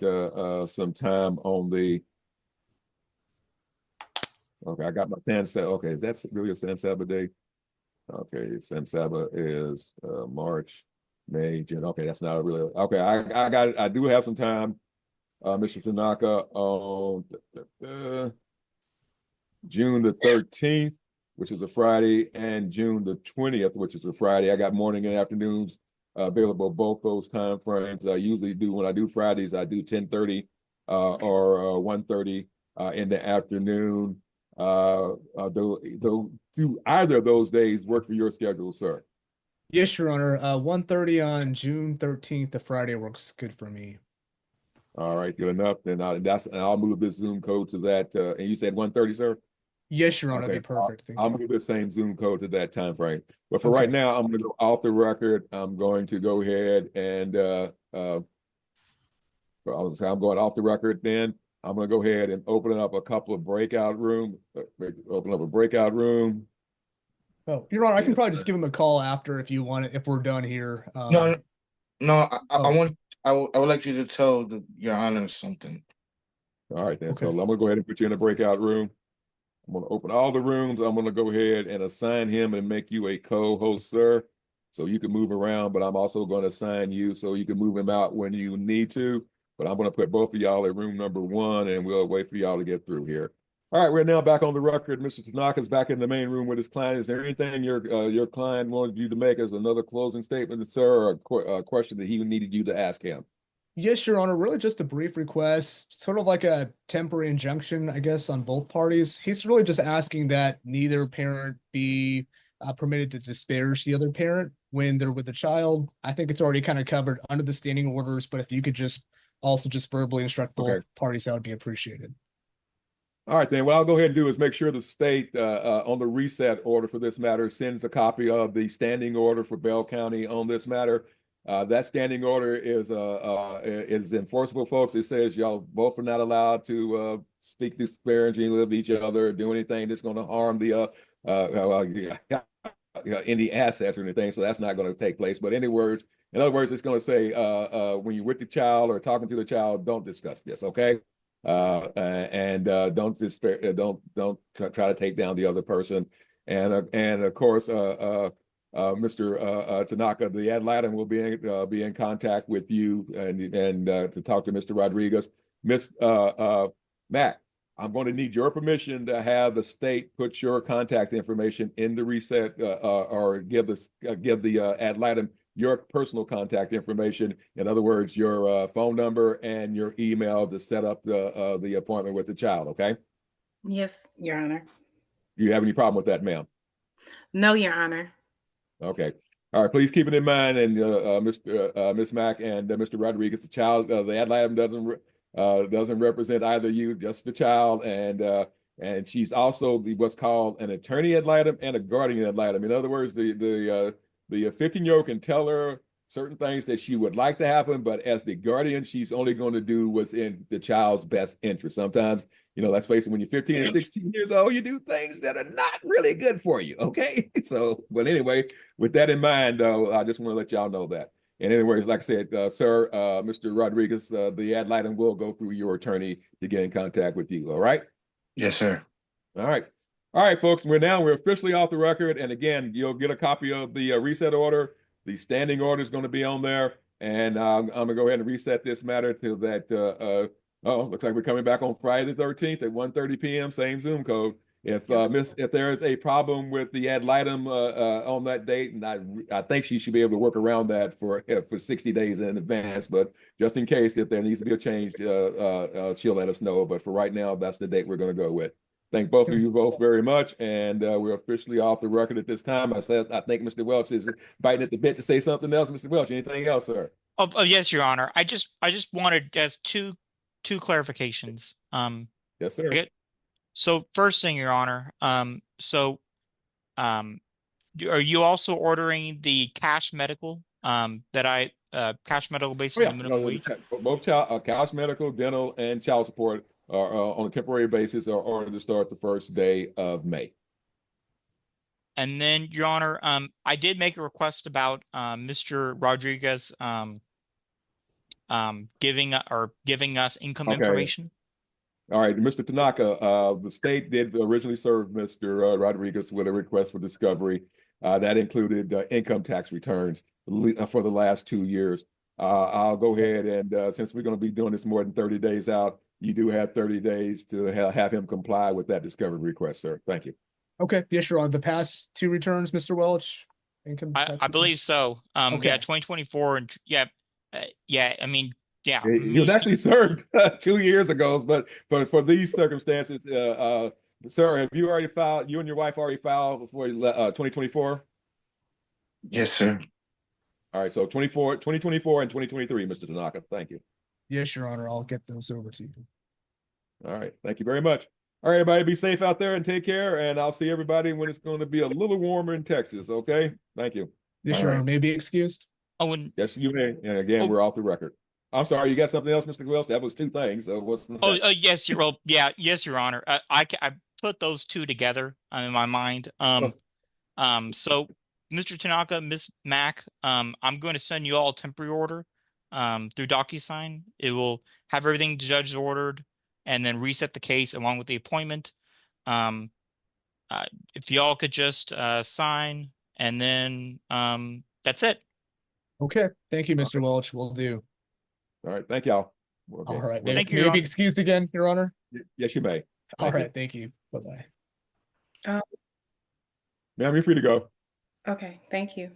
some time on the. Okay, I got my San Saba. Okay, is that really a San Saba day? Okay, San Saba is March, May, June. Okay, that's not really okay. I do have some time, Mr. Tanaka, on June the 13th, which is a Friday, and June the 20th, which is a Friday. I got morning and afternoons available both those time frames. I usually do when I do Fridays, I do 10:30 or 1:30 in the afternoon. Do either of those days work for your schedule, sir? Yes, Your Honor. 1:30 on June 13th, the Friday works good for me. All right, good enough. Then I'll move this Zoom code to that. And you said 1:30, sir? Yes, Your Honor, Okay, that'd be perfect. Thank I'll you. move the same Zoom code to that time frame. But for Okay. right now, I'm going to go off the record. I'm going to go ahead and I'm going off the record. Then I'm going to go ahead and open up a couple of breakout room. Open up a breakout room. Oh, Your Honor, I can Yes, probably just give him a call after if you want it, if we're done here. No, no, Oh, I would like you to tell Your Honor something. all right, then. So okay. I'm going to go ahead and put you in a breakout room. I'm going to open all the rooms. I'm going to go ahead and assign him and make you a co-host, sir, so you can move around. But I'm also going to assign you so you can move him out when you need to. But I'm going to put both of y'all in room number 1, and we'll wait for y'all to get through here. All right, we're now back on the record. Mr. Tanaka's back in the main room with his client. Is there anything your client wanted you to make as another closing statement, sir, or a question that he needed you to ask him? Yes, Your Honor, really just a brief request, sort of like a temporary injunction, I guess, on both parties. He's really just asking that neither parent be permitted to disparage the other parent when they're with the child. I think it's already kind of covered under the standing orders, but if you could just also just verbally instruct Okay. both parties, that would be appreciated. All right, then what I'll go ahead and do is make sure the state on the reset order for this matter sends a copy of the standing order for Bell County on this matter. That standing order is enforceable, folks. It says y'all both are not allowed to speak disparagingly of each other or do anything that's going to harm the any assets or anything. So that's not going to take place. But in other words, it's going to say when you're with the child or talking to the child, don't discuss this. Okay. Don't despair, don't try to take down the other person, and of course, Mr. Tanaka, the ad litem will be in contact with you and to talk to Mr. Rodriguez. Miss Mack, I'm going to need your permission to have the state put your contact information in the reset or give the ad litem your personal contact information. In other words, your phone number and your email to set up the appointment with the child. Okay. Yes, Your Honor. Do you have any problem with that, ma'am? No, Your Honor. Okay. All right. Please keep it in mind, and Miss Mack and Mr. Rodriguez, the child, the ad litem doesn't represent either you, just the child, and she's also what's called an attorney ad litem and a guardian ad litem. In other words, the 15-year-old can tell her certain things that she would like to happen, but as the guardian, she's only going to do what's in the child's best interest. Sometimes, let's face it, when you're 15 and 16 years old, you do things that are not really good for you. Okay. So, but anyway, with that in mind, though, I just want to let y'all know that. And anyways, like I said, sir, Mr. Rodriguez, the ad litem will go through your attorney to get in contact with you. All right. Yes, sir. All right. All right, folks, we're officially off the record. And again, you'll get a copy of the reset order. The standing order is going to be on there. And I'm going to go ahead and reset this matter to that. Looks like we're coming back on Friday the 13th at 1:30 p.m. Same Zoom code. If there is a problem with the ad litem on that date, and I think she should be able to work around that for 60 days in advance. But just in case, if there needs to be a change, she'll let us know. But for right now, that's the date we're going to go with. Thank both of you both very much, and we're officially off the record at this time. I think Mr. Welch is biting at the bit to say something else. Mr. Welch, anything else, sir? Oh, yes, Your Honor. I just wanted just two clarifications. Yes, sir. Okay. So first thing, Your Honor, are you also ordering the cash medical cash medical based Oh, on yeah. the minimum No, wage? both child, cash medical, dental, and child support are on a temporary basis are ordered to start the first day of May. And then, Your Honor, I did make a request about Mr. Rodriguez giving us income Okay. information. All right, Mr. Tanaka, the state did originally serve Mr. Rodriguez with a request for discovery. That included income tax returns for the last 2 years. I'll go ahead and since we're going to be doing this more than 30 days out, you do have 30 days to have him comply with that discovery request, sir. Thank you. Okay, yes, you're on the past 2 returns, Mr. Welch. Income tax I believe so. Okay. Yeah, 2024 and yeah. I mean, yeah. He was actually served 2 years ago, but for these circumstances, sir, have you already filed? You and your wife already filed for 2024? Yes, sir. All right, so 2024 and 2023, Mr. Tanaka. Thank you. Yes, Your Honor. I'll get those over to you. All right, thank you very much. All right, everybody, be safe out there and take care. And I'll see everybody when it's going to be a little warmer in Texas. Okay, thank you. Yes, All Your right. Honor. May be excused. Oh, and Yes, you may. And again, Oh. we're off the record. I'm sorry, you got something else, Mr. Welch? That was 2 things. So what's the yes, Your Honor. I put those 2 together in my mind. So Mr. Tanaka, Ms. Mack, I'm going to send you all a temporary order through DocuSign. It will have everything the judge ordered and then reset the case along with the appointment. If y'all could just sign and then that's it. Okay. Thank you, Mr. Welch. Will do. All right, thank y'all. Okay. All right. Thank you, May Your I be Honor. excused again, Your Honor? Yes, you may. All Thank you. right. Thank you. Bye-bye. Ma'am, you're free to go. Okay, thank you.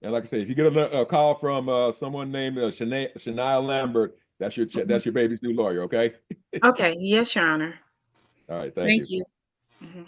And like I say, if you get a call from someone named Shania Lambert, that's your baby's new lawyer. Okay. Okay, yes, Your Honor. All right. Thank Thank you. you. Mhm.